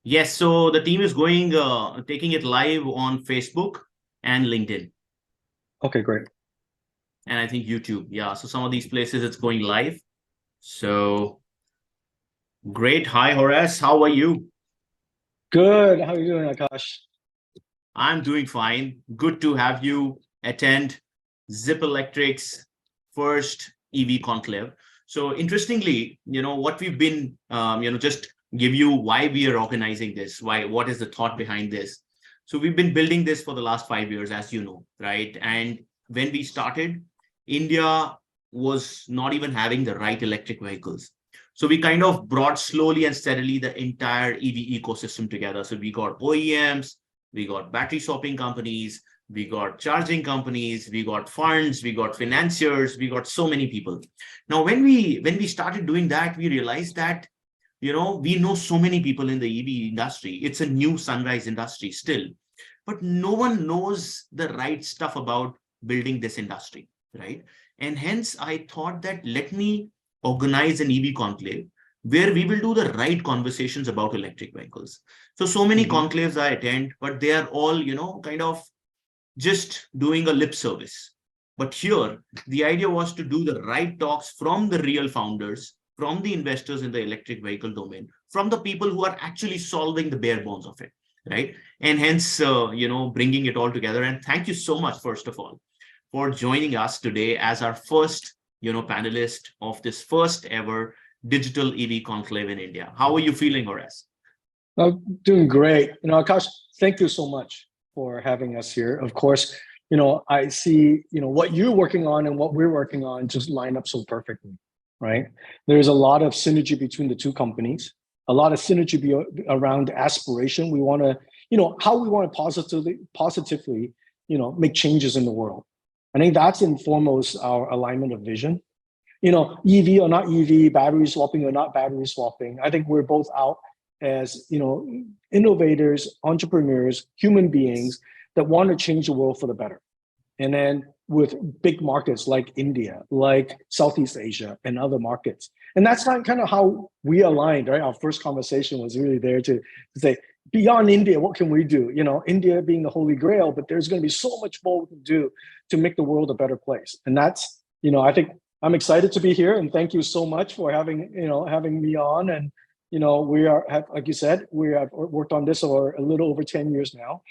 Yes, so the team is taking it live on Facebook and LinkedIn, Okay, great. and I think YouTube. Yeah, so some of these places it's going live. So great. Hi, Horace. How are you? Good. How are you doing, Akash? I'm doing fine. Good to have you attend Zypp Electric's first EV conclave. So interestingly, what we've been, just give you why we are organizing this, what is the thought behind this. So we've been building this for the last 5 years, as you know, right? And when we started, India was not even having the right electric vehicles. So we kind of brought slowly and steadily the entire EV ecosystem together. So we got OEMs, we got battery swapping companies, we got charging companies, we got funds, we got financiers, we got so many people. Now when we started doing that, we realized that we know so many people in the EV industry. It's a new sunrise industry still, but no one knows the right stuff about building this industry, right? And hence I thought that let me organize an EV conclave where we will do the right conversations about electric vehicles. So many Hmm. conclaves I attend, but they are all, kind of just doing a lip service. But here, the idea was to do the right talks from the real founders, from the investors in the electric vehicle domain, from the people who are actually solving the bare bones of it, right? And hence, bringing it all together. And thank you so much, first of all, for joining us today as our first, panelist of this first ever digital EV conclave in India. How are you feeling, Horace? Doing great. Akash, thank you so much for having us here. Of course, I see, what you're working on and what we're working on just line up so perfectly, right? There's a lot of synergy between the two companies, a lot of synergy around aspiration. We want to, how we want to positively, make changes in the world. I think that's in foremost our alignment of vision. EV or not EV, battery swapping or not battery swapping. I think we're both out as innovators, entrepreneurs, human beings that want to change the world for the better. And then with big markets like India, like Southeast Asia, and other markets. And that's kind of how we aligned, right? Our first conversation was really there to say, beyond India, what can we do? India being the holy grail, but there's going to be so much more we can do to make the world a better place. And that's, I think I'm excited to be here, and thank you so much for having me on. And we like you said, we have worked on this for a little over 10 years now,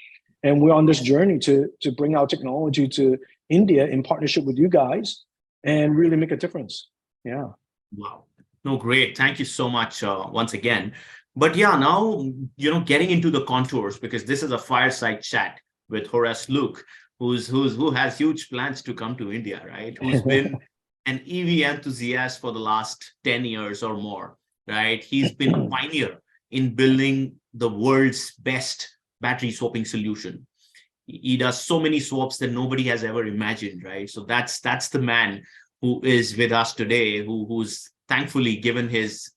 and we're on this journey to bring our technology to India in partnership with you guys and really make a difference. Yeah. Wow. No, great. Thank you so much once again. But yeah, now, getting into the contours, because this is a fireside chat with Horace Luke, who has huge plans to come to India, right? Who's been an EV enthusiast for the last 10 years or more, right? He's been a pioneer in building the world's best battery swapping solution. He does so many swaps that nobody has ever imagined, right? So that's the man who is with us today, who's thankfully given his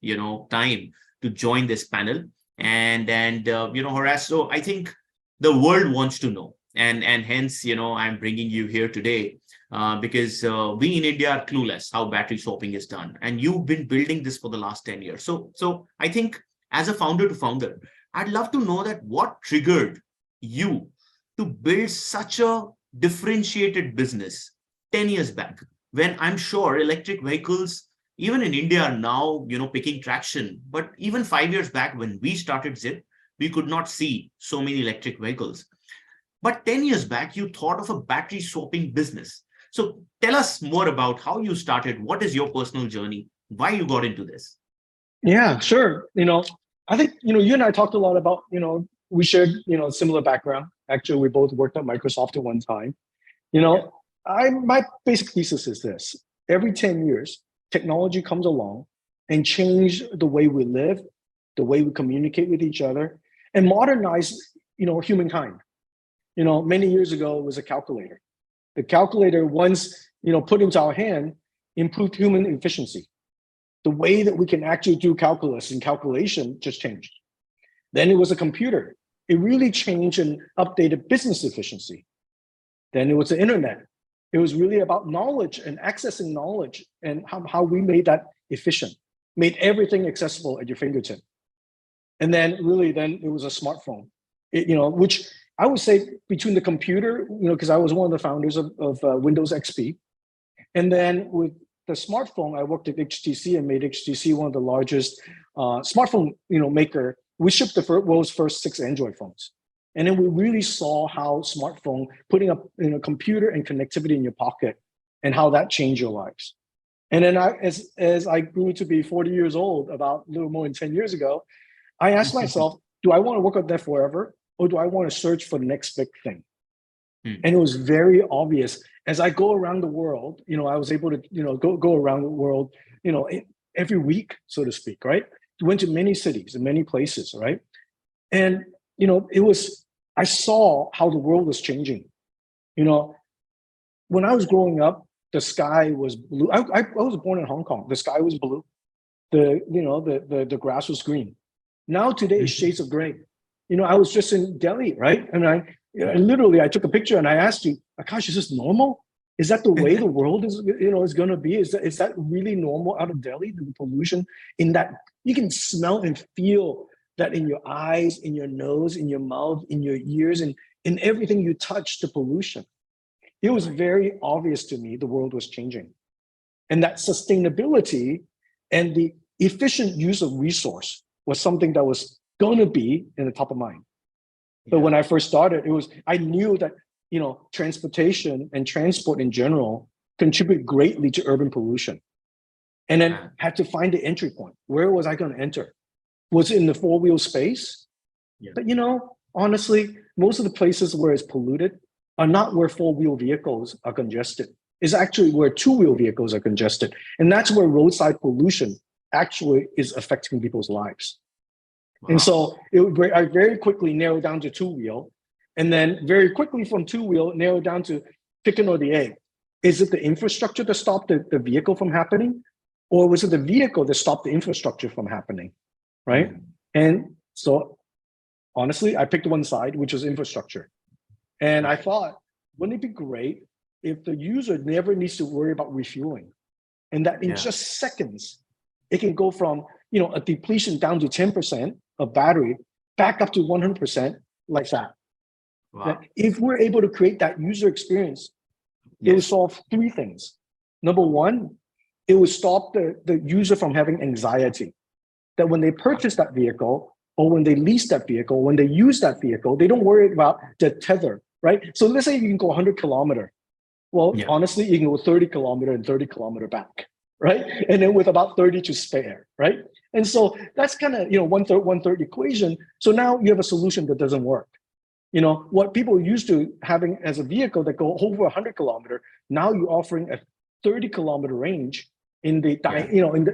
time to join this panel. And Horace, so I think the world wants to know, and hence I'm bringing you here today because we in India are clueless how battery swapping is done, and you've been building this for the last 10 years. So I think as a founder to founder, I'd love to know that what triggered you to build such a differentiated business 10 years back, when I'm sure electric vehicles, even in India, are now, picking traction. But even 5 years back when we started Zypp, we could not see so many electric vehicles. But 10 years back, you thought of a battery swapping business. So tell us more about how you started. What is your personal journey? Why you got into this? Yeah, sure. I think, you and I talked a lot about, we shared, similar background. Actually, we both worked at Microsoft at one time. My basic thesis is this: every 10 years, technology comes along and change the way we live, the way we communicate with each other, and modernize, humankind. Many years ago, it was a calculator. The calculator, once, put into our hand, improved human efficiency. The way that we can actually do calculus and calculation just changed. Then it was a computer. It really changed and updated business efficiency. Then it was the internet. It was really about knowledge and accessing knowledge, and how we made that efficient, made everything accessible at your fingertip. And then really then it was a smartphone, which I would say between the computer, because I was one of the founders of Windows XP. And then with the smartphone, I worked at HTC and made HTC one of the largest smartphone, maker. We shipped the world's first 6 Android phones. And then we really saw how smartphone, putting up computer and connectivity in your pocket, and how that changed your lives. And then as I grew to be 40 years old, about a little more than 10 years ago, I asked myself, do I want to work on that forever? Or do I want to search for the next big thing? And it was very obvious. As I go around the world, I was able to, go around the world, every week, so to speak, right? Went to many cities and many places, right? And, I saw how the world was changing. When I was growing up, the sky was blue. I was born in Hong Kong. The sky was blue. The grass was green. Now today, shades of gray. I was just in Delhi, right? And I took a picture and I asked you, Akash, is this normal? Is that the way the world is going to be? Is that really normal out of Delhi? The pollution in that you can smell and feel that in your eyes, in your nose, in your mouth, in your ears, and in everything you touch, the pollution. It was very obvious to me the world was changing. And that sustainability and the efficient use of resource was something that was going to be in the top of mind. But when I first started, I knew that, transportation and transport in general contribute greatly to urban pollution. And then had to find the entry point. Where was I going to enter? Was it in the 4-wheel space? Yeah. But, honestly, most of the places where it's polluted are not where 4-wheel vehicles are congested. It's actually where 2-wheel vehicles are congested. And that's where roadside pollution actually is affecting people's lives. Wow. And so I very quickly narrowed down to 2-wheel, and then very quickly from 2-wheel narrowed down to chicken or the egg. Is it the infrastructure that stopped the vehicle from happening? Or was it the vehicle that stopped the infrastructure from happening, right? And so honestly, I picked one side, which was infrastructure. And I thought, wouldn't it be great if the user never needs to worry about refueling, and that in just seconds, it can go from a depletion down to 10% of battery back up to 100% like that. Wow. If we're able to create that user experience, it will solve 3 things. Number one, it will stop the user from having anxiety. That when they purchase that vehicle, or when they lease that vehicle, when they use that vehicle, they don't worry about the tether, right? So let's say you can go 100 kilometer. Well, honestly, you can go 30 kilometer and 30 kilometer back, right? And then with about 30 to spare, right? And so that's kind of, one-third equation. So now you have a solution that doesn't work. What people are used to having as a vehicle that go over 100 kilometer, now you're offering a 30 kilometer range in the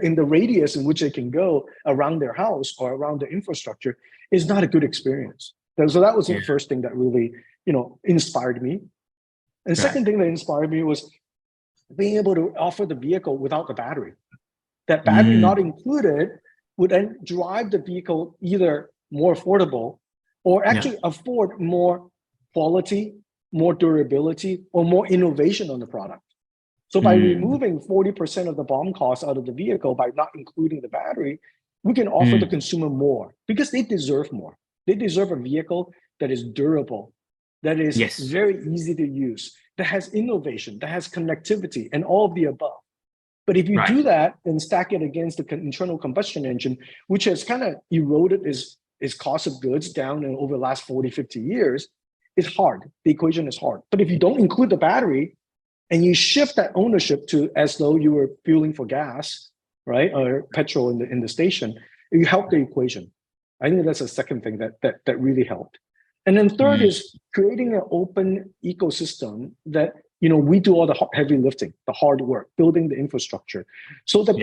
in the radius in which they can go around their house or around the infrastructure is not a good experience. So that was the first thing that really, inspired me. And the second thing that inspired me was being able to offer the vehicle without the battery. That battery not included would then drive the vehicle either more affordable or actually afford more quality, more durability, or more innovation on the product. So by removing 40% of the BOM cost out of the vehicle by not including the battery, we can offer the consumer more because they deserve more. They deserve a vehicle that is durable, that is very easy to use, that has innovation, that has connectivity, and all of the above. But if you do that and stack it against the internal combustion engine, which has kind of eroded its cost of goods down over the last 40, 50 years, it's hard. The equation is hard. But if you don't include the battery, and you shift that ownership to as though you were fueling for gas, right, or petrol in the station, you help the equation. I think that's the second thing that really helped. And then third is creating an open ecosystem that we do all the heavy lifting, the hard work, building the infrastructure, so that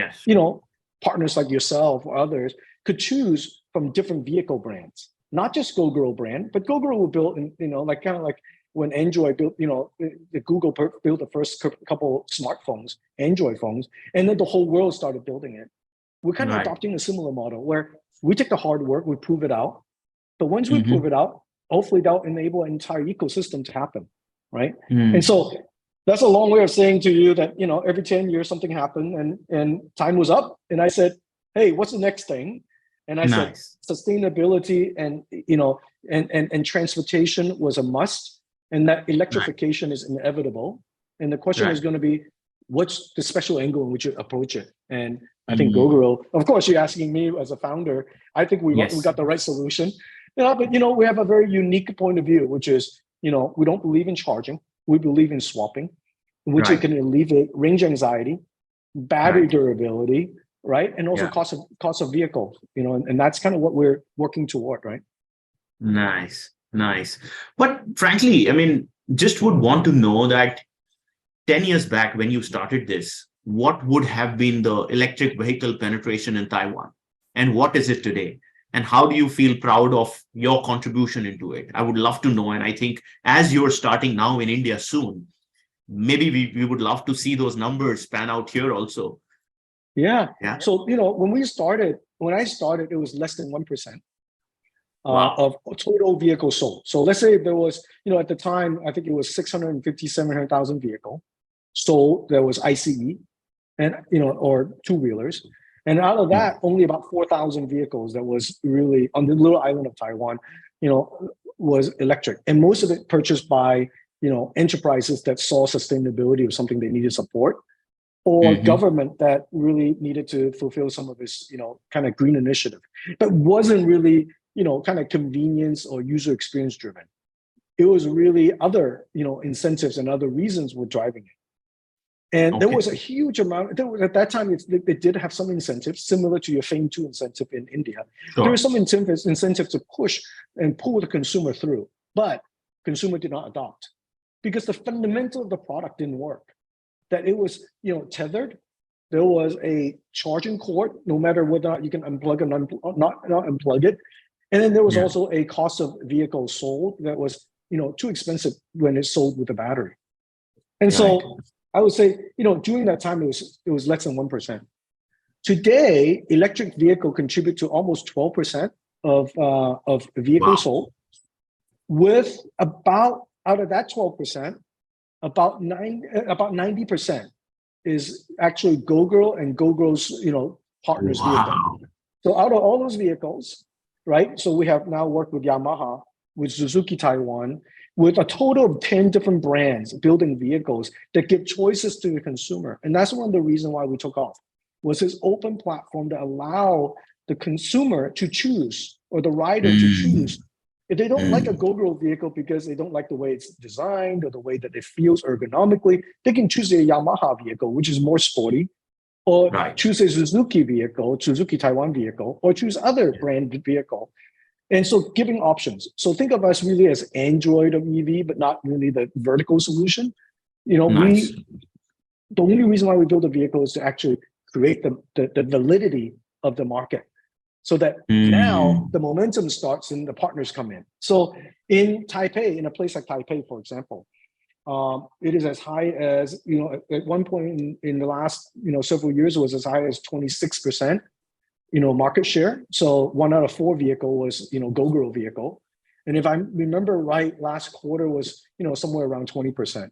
partners like yourself or others could choose from different vehicle brands, not just Gogoro brand, but Gogoro will build, kind of like when Android built, the Google built the first couple smartphones, Android phones, and then the whole world started building it. We're kind of adopting a similar model where we take the hard work, we prove it out. But once we prove it out, hopefully that'll enable an entire ecosystem to happen, right? And so that's a long way of saying to you that, every 10 years something happened and time was up. And I said, hey, what's the next thing? And I said, Nice. sustainability and transportation was a must, and that Right. electrification is inevitable. And the question Right. is going to be, what's the special angle in which you approach it? And I think Mm. Gogoro, of course, you're asking me as a founder, I think we Yes. got the right solution. But we have a very unique point of view, which is, we don't believe in charging. We believe in swapping, which it Right. can alleviate range anxiety, battery Right. durability, right? And also Yeah. cost of vehicle, and that's kind of what we're working toward, right? Nice. Nice. But frankly, I mean, just would want to know that 10 years back when you started this, what would have been the electric vehicle penetration in Taiwan? And what is it today? And how do you feel proud of your contribution into it? I would love to know. And I think as you're starting now in India soon, maybe we would love to see those numbers pan out here also. Yeah. Yeah. So, when I started, it was less than 1%. Wow. Of total vehicles sold. So let's say there was, at the time, I think it was 650, 700,000 vehicles sold. There was ICE and, or two-wheelers. And out of that, only about 4,000 vehicles that was really on the little island of Taiwan, was electric. And most of it purchased by, enterprises that saw sustainability of something they needed support, or government that really needed to fulfill some of this, kind of green initiative, but wasn't really, kind of convenience or user experience driven. It was really other, incentives and other reasons were driving it. And there was a huge amount. At that time, they did have some incentives similar to your FAME 2 incentive in India. Sure. There was some incentives to push and pull the consumer through, but consumer did not adopt because the fundamental of the product didn't work. That it was, tethered. There was a charging cord, no matter whether or not you can unplug and not unplug it. And then there was also a cost of vehicle sold that was, too expensive when it's sold with a battery. And so I would say, during that time, it was less than 1%. Today, electric vehicle contribute to almost 12% of vehicles sold, with about, out of that 12%, about 90% is actually Gogoro and Gogoro's, partners vehicle. So out of all those vehicles, right? So we have now worked with Yamaha, with Suzuki Taiwan, with a total of 10 different brands building vehicles that give choices to the consumer. And that's one of the reasons why we took off, was this open platform that allow the consumer to choose, or the rider to choose. If they don't like a Gogoro vehicle because they don't like the way it's designed or the way that it feels ergonomically, they can choose a Yamaha vehicle, which is more sporty, or choose a Suzuki vehicle, Suzuki Taiwan vehicle, or choose other brand vehicle. And so giving options. So think of us really as Android of EV, but not really the vertical solution. The only reason why we build a vehicle is to actually create the validity of the market, so that now the momentum starts and the partners come in. So in Taipei, in a place like Taipei, for example, it is as high as, at one point in the last, several years, it was as high as 26%, market share. So 1 out of 4 vehicle was, Gogoro vehicle. And if I remember right, last quarter was, somewhere around 20%.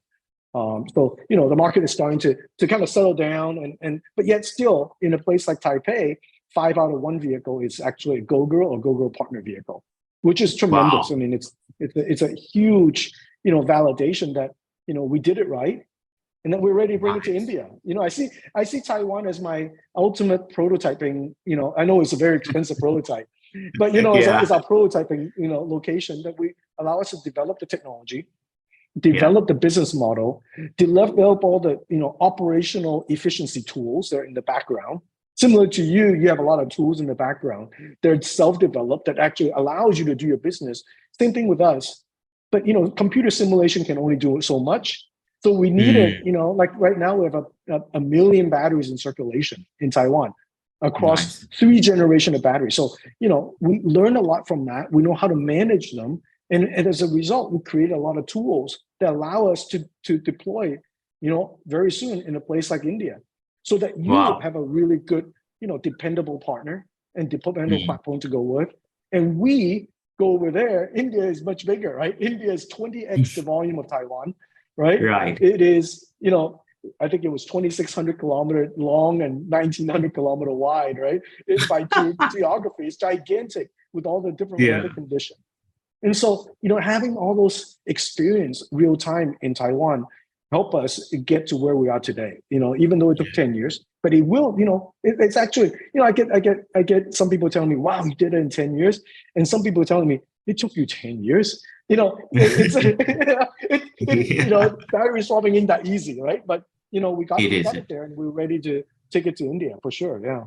So, the market is starting to kind of settle down, but yet still in a place like Taipei, 5 out of 1 vehicle is actually a Gogoro or Gogoro partner vehicle, which is tremendous. I mean, it's a huge, validation that, we did it right, and that we're ready to bring it to India. I see Taiwan as my ultimate prototyping. I know it's a very expensive prototype, but it's our prototyping, location that we allow us to develop the technology, develop the business model, develop all the operational efficiency tools that are in the background. Similar to you have a lot of tools in the background. They're self-developed that actually allows you to do your business. Same thing with us. But computer simulation can only do so much. So we needed, like right now we have a million batteries in circulation in Taiwan across 3 generations of batteries. So, we learned a lot from that. We know how to manage them. And as a result, we created a lot of tools that allow us to deploy, very soon in a place like India, so that you have a really good, dependable partner and dependable platform to go with. And we go over there. India is much bigger, right? India is 20x the volume of Taiwan, right? It is, I think it was 2,600 kilometer long and 1,900 kilometer wide, right? By geography, it's gigantic with all the different Yeah. weather conditions. And so, having all those experience real time in Taiwan help us get to where we are today. Even though it took 10 years, but it will, it's actually, I get some people telling me, wow, you did it in 10 years. And some people telling me, it took you 10 years. Battery swapping ain't that easy, right? But, we got it there and we're ready to take it to India for sure. Yeah.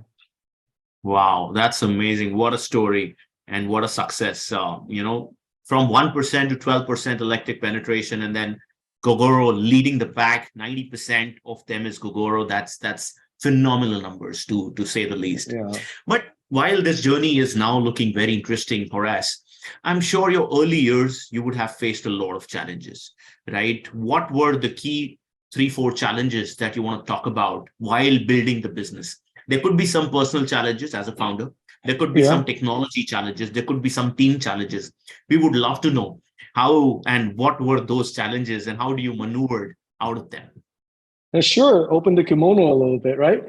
Wow, that's amazing. What a story and what a success. From 1% to 12% electric penetration, and then Gogoro leading the pack. 90% of them is Gogoro. That's phenomenal numbers to say the least. Yeah. But while this journey is now looking very interesting for us, I'm sure your early years, you would have faced a lot of challenges, right? What were the key 3, 4 challenges that you want to talk about while building the business? There could be some personal challenges as a founder. There could be some technology challenges. There could be some team challenges. We would love to know how and what were those challenges and how do you maneuver out of them? Sure. Open the kimono a little bit, right?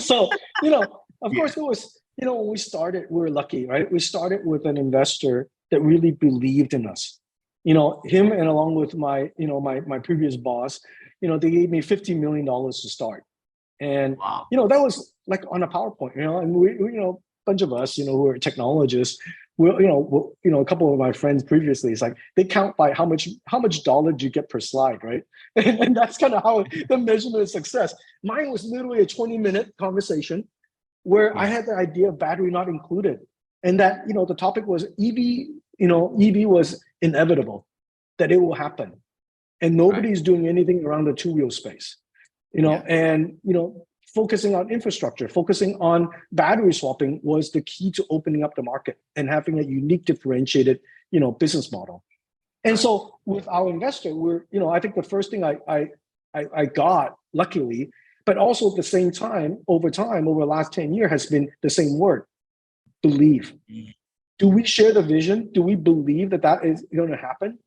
So, of course, it was, when we started, we were lucky, right? We started with an investor that really believed in us. Him and along with my previous boss, they gave me $50 million to start. And, wow. That was like on a PowerPoint, and we bunch of us, who are technologists, a couple of my friends previously, it's like they count by how much dollar you get per slide, right? And that's kind of how the measurement of success. Mine was literally a 20-minute conversation where I had the idea of battery not included, and that the topic was EV. EV was inevitable, that it will happen, and nobody's doing anything around the two-wheel space, and focusing on infrastructure, focusing on battery swapping was the key to opening up the market and having a unique, differentiated, business model. And so with our investor, I think the first thing I got, luckily, but also at the same time, over the last 10 years, has been the same word: believe. Do we share the vision? Do we believe that is going to happen?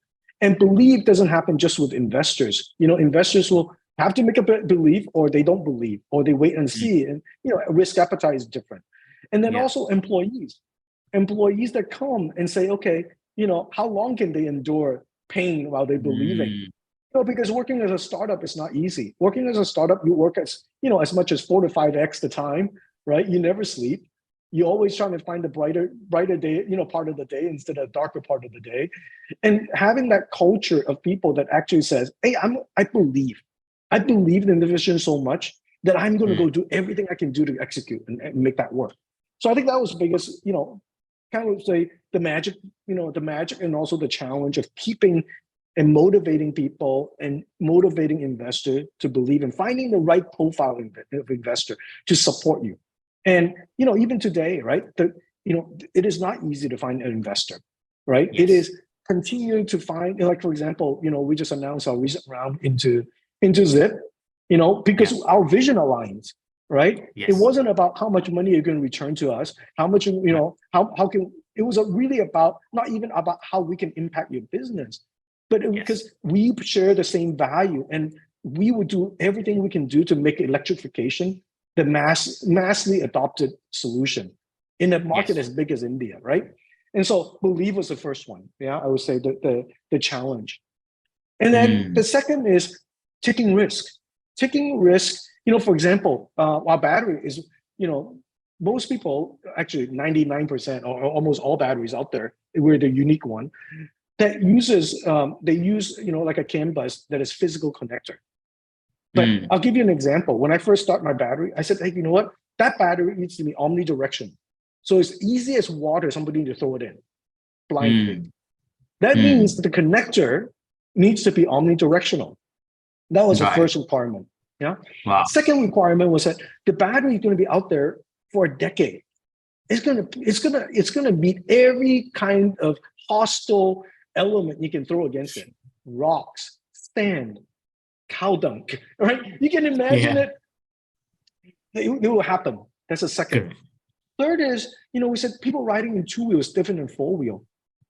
And believe doesn't happen just with investors. Investors will have to make a belief, or they don't believe, or they wait and see. And risk appetite is different. And then also employees that come and say, okay, how long can they endure pain while they're believing? Because working as a startup is not easy. Working as a startup, you work as much as 4 to 5x the time, right? You never sleep. You're always trying to find the brighter day, part of the day instead of darker part of the day. And having that culture of people that actually says, hey, I believe in the vision so much that I'm going to go do everything I can do to execute and make that work. So I think that was the biggest, kind of say the magic and also the challenge of keeping and motivating people and motivating investors to believe and finding the right profile of investor to support you. And, even today, right, it is not easy to find an investor, right? Yes. It is continuing to find, like, for example, we just announced our recent round into Zypp, because our vision aligns, right? Yes. It wasn't about how much money you're going to return to us, how much, it was really about, not even about how we can impact your business, but because we share the same value, and we would do everything we can do to make electrification the massively adopted solution in a market as big as India, right? And so believe was the first one. Yeah, I would say the challenge. And then the second is taking risk. Taking risk, for example, our battery is, most people, actually 99% or almost all batteries out there, we're the unique one that uses, they use, like a CAN bus that is physical connector. But I'll give you an example. When I first start my battery, I said, hey, you know what? That battery needs to be omnidirectional. So it's easy as water, somebody to throw it in blindly. That means that the connector needs to be omnidirectional. That was the first requirement. Yeah. Wow. Second requirement was that the battery is going to be out there for a decade. It's going to meet every kind of hostile element you can throw against it: rocks, sand, cow dung. Right? You can imagine it. It will happen. That's the second. Third is, we said people riding in two wheels different than four wheel.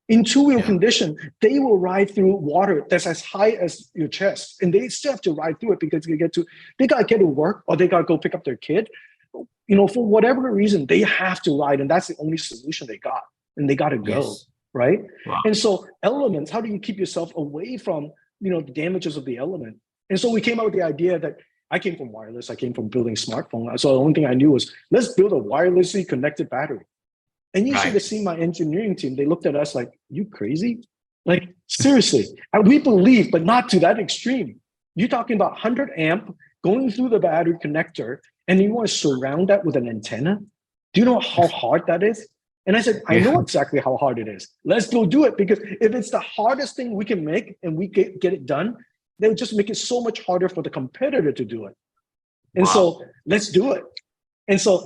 In two-wheel condition, they will ride through water that's as high as your chest, and they still have to ride through it because they gotta get to work or they gotta go pick up their kid. For whatever reason, they have to ride, and that's the only solution they got, and they gotta go, Yes. right? Wow. And so elements, how do you keep yourself away from the damages of the element? And so we came out with the idea that I came from wireless, I came from building smartphone. So the only thing I knew was let's build a wirelessly connected battery. And you should have seen my engineering team. They looked at us like, you crazy? Like, seriously. And we believe, but not to that extreme. You're talking about 100 amp going through the battery connector, and you want to surround that with an antenna? Do you know how hard that is? And I said, I know exactly how hard it is. Let's go do it, because if it's the hardest thing we can make and we get it done, they would just make it so much harder for the competitor to do it. And so let's do it. And so,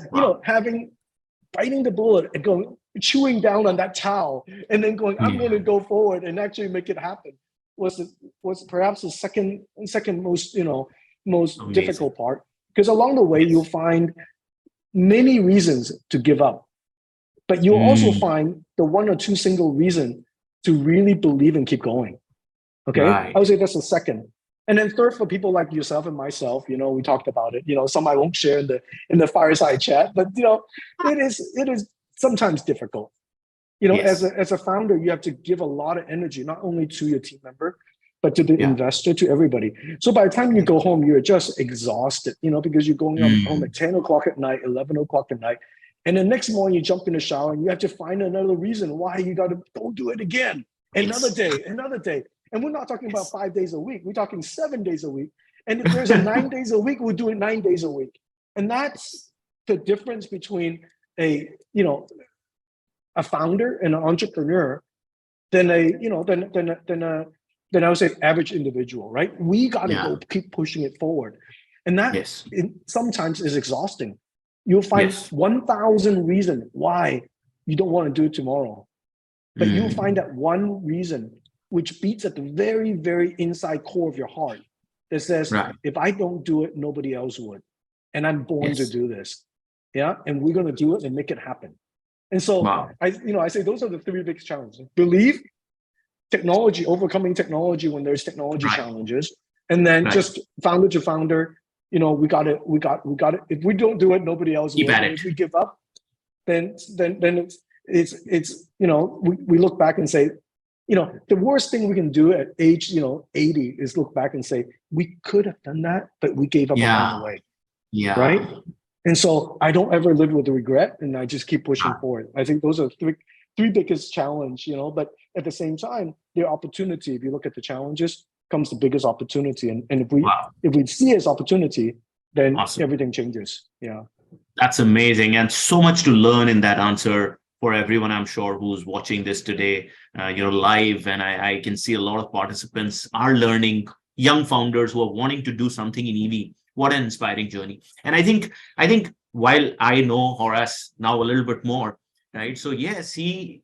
biting the bullet and going, chewing down on that towel, and then going, I'm going to go forward and actually make it happen was perhaps the second most, most Amazing. difficult part. Because along the way, you'll find many reasons to give up, but you'll also find the one or two single reason to really believe and keep going. Okay. I would say that's the second. And then third, for people like yourself and myself, we talked about it, some I won't share in the fireside chat, but it is sometimes difficult. As a founder, you have to give a lot of energy, not only to your team member, but to the investor, to everybody. So by the time you go home, you're just exhausted, because you're going home at 10 o'clock at night, 11 o'clock at night. And the next morning you jump in the shower and you have to find another reason why you got to go do it again. Another day. And we're not talking about 5 days a week. We're talking 7 days a week. And if there's a 9 days a week, we'll do it 9 days a week. And that's the difference between a founder and an entrepreneur than I would say average individual, right? We got to go keep pushing it forward. And that sometimes is exhausting. You'll find 1,000 reasons why you don't want to do it tomorrow. But you'll find that one reason which beats at the very, very inside core of your heart that says, if I don't do it, nobody else would. And I'm born to do this. Yeah. And we're going to do it and make it happen. And so I say those are the three big challenges: belief, technology, overcoming technology when there's technology challenges, and then just founder to founder, we got it. If we don't do it, nobody else will. And if we give up, then it's we look back and say, the worst thing we can do at age 80 is look back and say we could have done that, but we gave up along the way. Yeah. Right. And so I don't ever live with regret, and I just keep pushing forward. I think those are three biggest challenge, but at the same time, the opportunity, if you look at the challenges, comes the biggest opportunity. And if we see it as opportunity, then everything changes. Yeah. That's amazing. And so much to learn in that answer for everyone, I'm sure, who's watching this today, live. And I can see a lot of participants are learning, young founders who are wanting to do something in EV. What an inspiring journey. And I think while I know Horace now a little bit more, right? So yes, he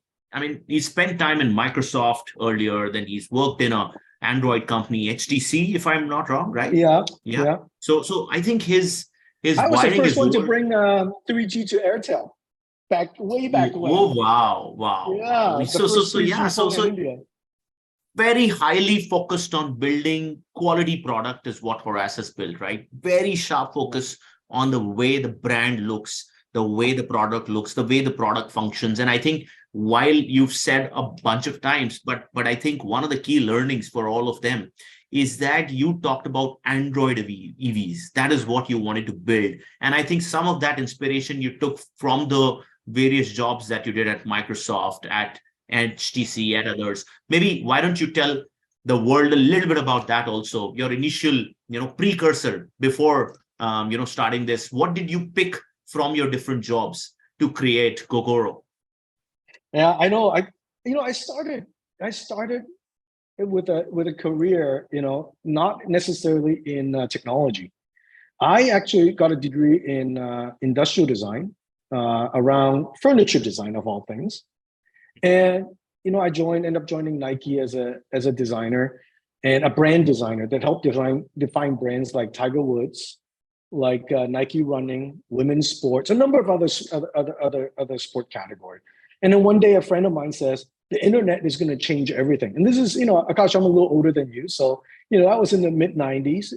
spent time in Microsoft earlier, then he's worked in a Android company, HTC, if I'm not wrong, right? Yeah. So I think his I was the first one to bring 3G to Airtel way back when. Oh wow. Yeah. So very highly focused on building quality product is what Horace has built, right? Very sharp focus on the way the brand looks, the way the product looks, the way the product functions. And I think while you've said a bunch of times, but I think one of the key learnings for all of them is that you talked about Android EVs. That is what you wanted to build. And I think some of that inspiration you took from the various jobs that you did at Microsoft, at HTC, at others. Maybe why don't you tell the world a little bit about that also, your initial, precursor before, starting this. What did you pick from your different jobs to create Gogoro? Yeah, I know. I started with a career, not necessarily in technology. I actually got a degree in industrial design, around furniture design of all things. And I ended up joining Nike as a designer and a brand designer that helped define brands like Tiger Woods, like Nike Running, women's sports, a number of other sport categories. And then one day a friend of mine says, the internet is going to change everything. And this is, Akash, I'm a little older than you. So, that was in the mid 90s.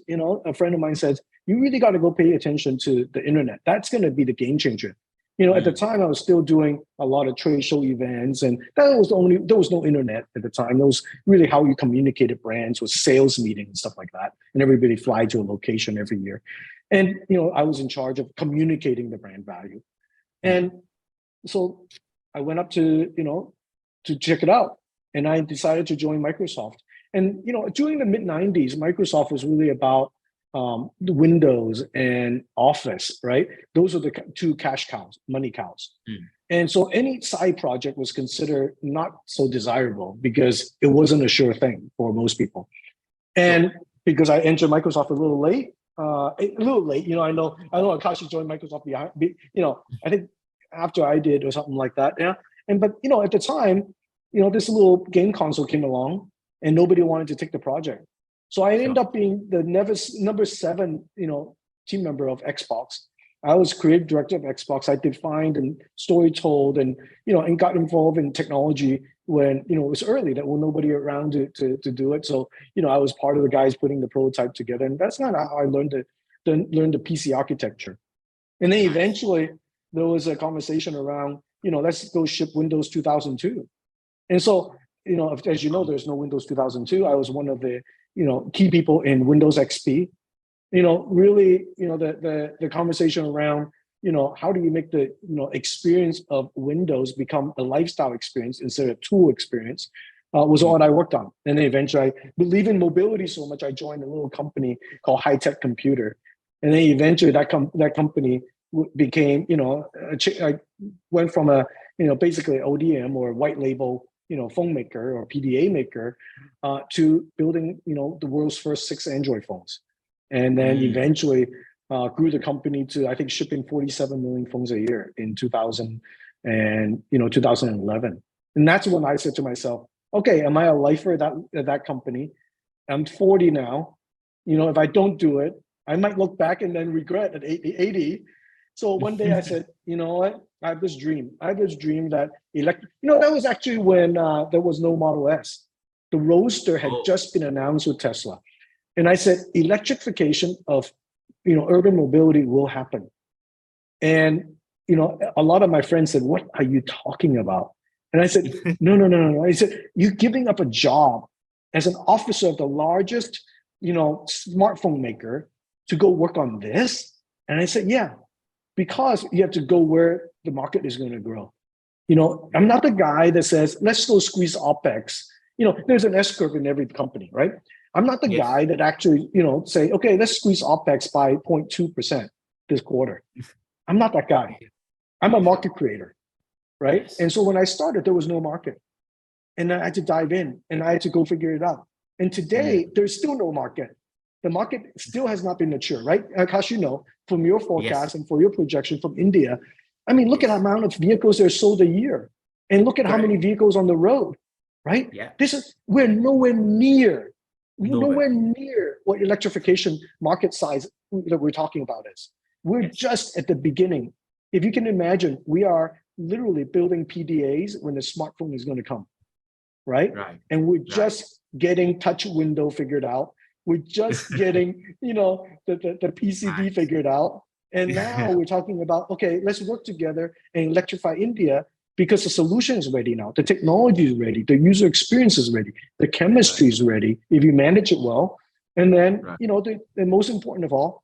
A friend of mine says, you really got to go pay attention to the internet. That's going to be the game changer. At the time I was still doing a lot of trade show events, and there was no internet at the time. That was really how you communicated brands, was sales meetings and stuff like that. And everybody fly to a location every year. And, I was in charge of communicating the brand value. And so I went up to check it out. And I decided to join Microsoft. And, during the mid 90s, Microsoft was really about the Windows and Office, right? Those are the two cash cows, money cows. And so any side project was considered not so desirable because it wasn't a sure thing for most people. And because I entered Microsoft a little late, I know Akash joined Microsoft behind, I think after I did or something like that. Yeah. But at the time, this little game console came along and nobody wanted to take the project. So I ended up being the number 7, team member of Xbox. I was creative director of Xbox. I defined and story told and, and got involved in technology when, it was early, that was nobody around to do it. So, I was part of the guys putting the prototype together. And that's not how I learned the PC architecture. And then eventually there was a conversation around, let's go ship Windows 2002. And so, as you know, there's no Windows 2002. I was one of the, key people in Windows XP. Really, the conversation around, how do you make the, experience of Windows become a lifestyle experience instead of tool experience, was what I worked on. And then eventually, I believe in mobility so much, I joined a little company called High Tech Computer. And then eventually that company became, I went from a, basically ODM or white label, phone maker or PDA maker, to building, the world's first 6 Android phones. And then eventually grew the company to, I think, shipping 47 million phones a year in 2011. And that's when I said to myself, okay, am I a lifer at that company? I'm 40 now. If I don't do it, I might look back and then regret at 80. So one day I said, you know what? I have this dream. That that was actually when there was no Model S. The Roadster had just been announced with Tesla. And I said, electrification of, urban mobility will happen. And, a lot of my friends said, what are you talking about? And I said, no. I said, you're giving up a job as an officer of the largest, smartphone maker to go work on this? And I said, yeah, because you have to go where the market is going to grow. I'm not the guy that says, let's go squeeze OpEx. There's an S curve in every company, right? I'm not the guy that actually, say, okay, let's squeeze OpEx by 0.2% this quarter. I'm not that guy. I'm a market creator, right? And so when I started, there was no market. And I had to dive in and I had to go figure it out. And today, there's still no market. The market still has not been mature, right? Akash, from your forecast and for your projection from India, I mean, look at the amount of vehicles that are sold a year and look at how many vehicles on the road, right? Yeah. We're nowhere near what electrification market size that we're talking about is. We're just at the beginning. If you can imagine, we are literally building PDAs when the smartphone is going to come, right? And we're just getting touch window figured out. We're just getting, the PCB figured out. And now we're talking about, okay, let's work together and electrify India because the solution is ready now. The technology is ready. The user experience is ready. The chemistry is ready if you manage it well. And then, the most important of all,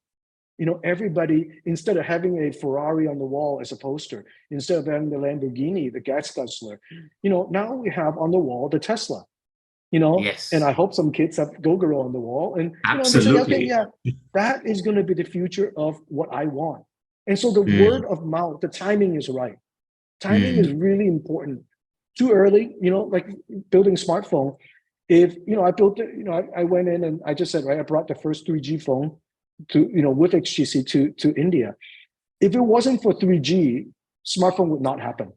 everybody, instead of having a Ferrari on the wall as a poster, instead of having the Lamborghini, the gas guzzler, now we have on the wall the Tesla. And I hope some kids have Gogoro on the wall. And they say, okay, yeah, that is going to be the future of what I want. And so the word of mouth, the timing is right. Timing is really important. Too early, like building smartphone. If, I built it, I went in and I just said, right, I brought the first 3G phone to, with HTC to India. If it wasn't for 3G, smartphone would not happen.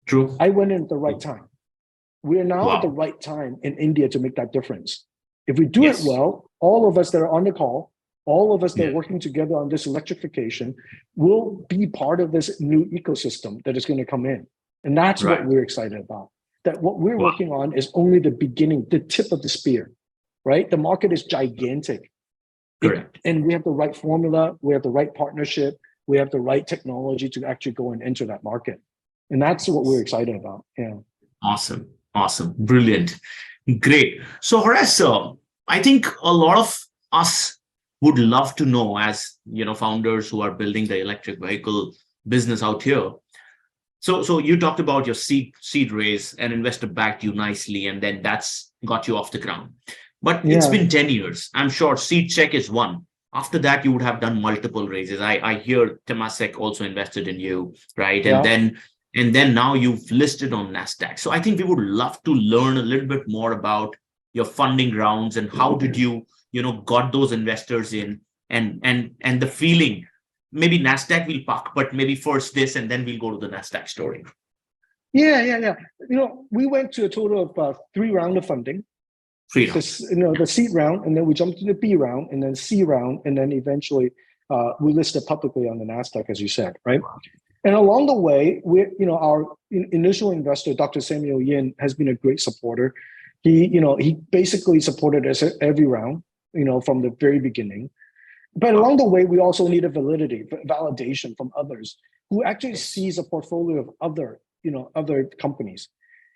True. I went in at the right time. We are now at the right time in India to make that difference. If we do it well, all of us that are on the call, all of us that are working together on this electrification will be part of this new ecosystem that is going to come in. And that's what Right. we're excited about. That what we're Wow. working on is only the beginning, the tip of the spear, right? The market is gigantic. Correct. And we have the right formula, we have the right partnership, we have the right technology to actually go and enter that market. And that's what we're excited about. Yeah. Awesome. Awesome. Brilliant. Great. So Horace, I think a lot of us would love to know, as founders who are building the electric vehicle business out here. So you talked about your seed raise, an investor backed you nicely, and then that's got you off the ground. But it's Yeah. been 10 years. I'm sure seed check is one. After that, you would have done multiple raises. I hear Temasek also invested in you, right? Yeah. And then now you've listed on NASDAQ. So I think we would love to learn a little bit more about your funding rounds and how did you, got those investors in, and the feeling. Maybe NASDAQ will park, but maybe first this, and then we'll go to the NASDAQ story. Yeah. We went to a total of 3 rounds of funding. Freedom. The seed round, and then we jumped to the B round, and then C round, and then eventually we listed publicly on the NASDAQ, as you said, right? And along the way, our initial investor, Dr. Samuel Yin, has been a great supporter. He basically supported us at every round, from the very beginning. But along the way, we also needed validation from others who actually sees a portfolio of other companies.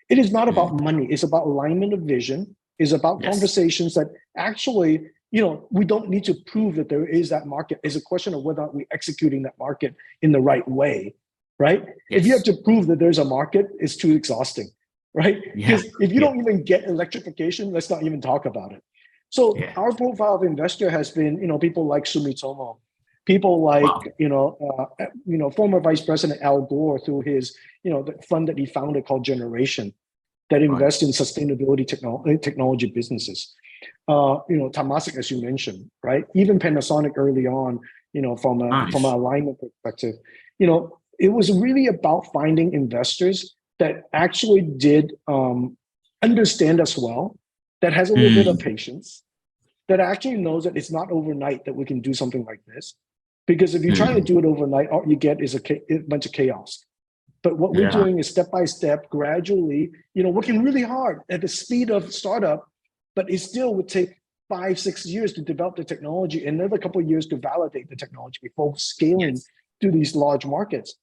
It is not about money. It's about alignment of vision. It's about conversations that actually, we don't need to prove that there is that market. It's a question of whether we're executing that market in the right way, right? Yes. If you have to prove that there's a market, it's too exhausting, right? Because if you don't even get electrification, let's not even talk about it. So our profile of investor has been, people like Sumitomo, people like, former Vice President Al Gore through his, the fund that he founded called Generation, that invest in sustainability technology businesses. Temasek, as you mentioned, right? Even Panasonic early on, from an alignment perspective, it was really about finding investors that actually did understand us well, that has a little bit of patience, that actually knows that it's not overnight that we can do something like this. Because if you try to do it overnight, all you get is a bunch of chaos. But what we're doing is step by step, gradually, working really hard at the speed of startup, but it still would take 5-6 years to develop the technology, and another couple of years to validate the technology before scaling to these large markets.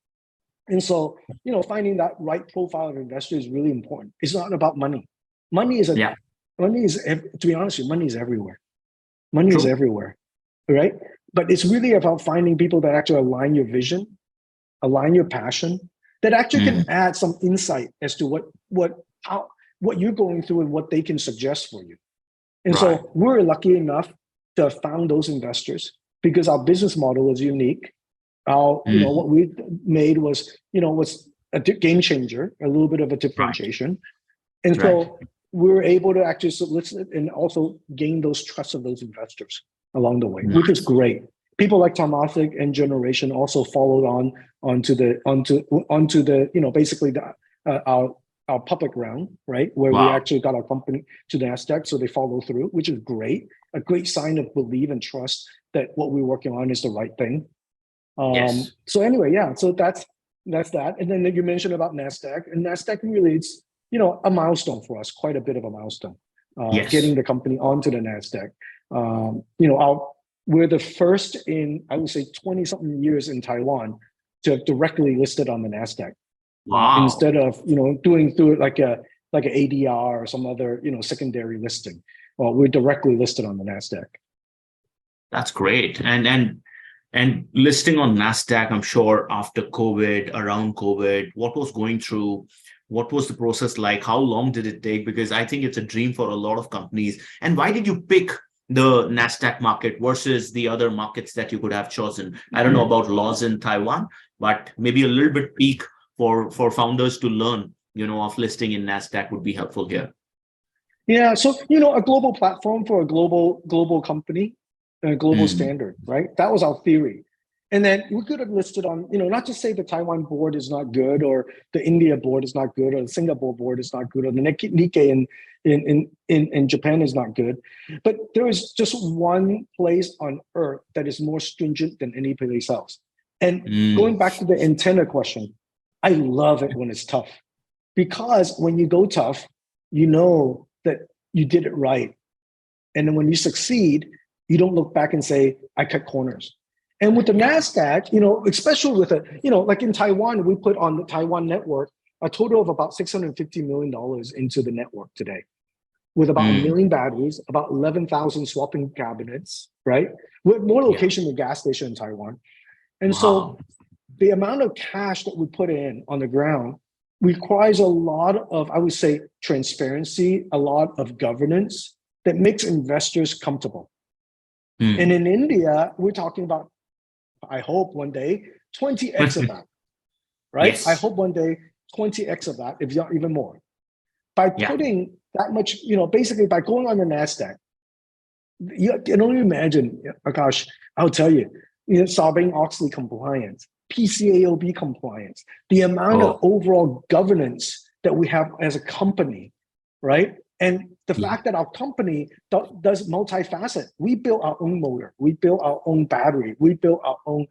And so, finding that right profile of investor is really important. It's not about money. Money is, to be honest with you, money is everywhere. Money is everywhere, right? But it's really about finding people that actually align your vision, align your passion, that actually can add some insight as to what you're going through and what they can suggest for you. And so we're lucky enough to have found those investors because our business model is unique. What we made was a game changer, a little bit of a differentiation. And so we were able to actually solicit and also gain those trust of those investors along the way, which is great. People like Temasek and Generation also followed onto the basically our public round, right, where we actually got our company to NASDAQ, so they follow through, which is great. A great sign of belief and trust that what we're working on is the right thing. So anyway, so that's that. And then you mentioned about NASDAQ, and NASDAQ really it's a milestone for us, quite a bit of a milestone. Getting the company onto the NASDAQ. We're the first in, I would say, 20-something years in Taiwan to have directly listed on the NASDAQ. Instead of doing through it like an ADR or some other secondary listing. We're directly listed on the NASDAQ. That's great. And listing on NASDAQ, I'm sure after COVID, around COVID, what was going through? What was the process like? How long did it take? Because I think it's a dream for a lot of companies. And why did you pick the NASDAQ market versus the other markets that you could have chosen? I don't know about laws in Taiwan, but maybe a little bit peak for founders to learn, of listing in NASDAQ would be helpful here. Yeah, so, a global platform for a global company, a global standard, right? That was our theory. And then we could have listed on, not to say the Taiwan board is not good, or the India board is not good, or the Singapore board is not good, or the Nikkei in Japan is not good. But there is just one place on earth that is more stringent than any place else. And going back to the antenna question, I love it when it's tough, because when you go tough, you know that you did it right. And then when you succeed, you don't look back and say, I cut corners. And with the Yeah. NASDAQ, especially with like in Taiwan, we put on the Taiwan network a total of about $650 million into the network today, with about a million batteries, about 11,000 swapping cabinets, right? With more location than gas station in Taiwan. And so the amount of cash that we put in on the ground requires a lot of, I would say, transparency, a lot of governance that makes investors comfortable. And in India, we're talking about, I hope one day, 20x of that, right? Yes. I hope one day 20x of that, if not even more. By putting that much, basically by going on the NASDAQ, you can only imagine, Akash, I'll tell you, Sarbanes-Oxley compliance, PCAOB compliance, the amount of overall governance that we have as a company, right? And the fact that our company does multifaceted. We build our own motor, we build our own battery, we build our own,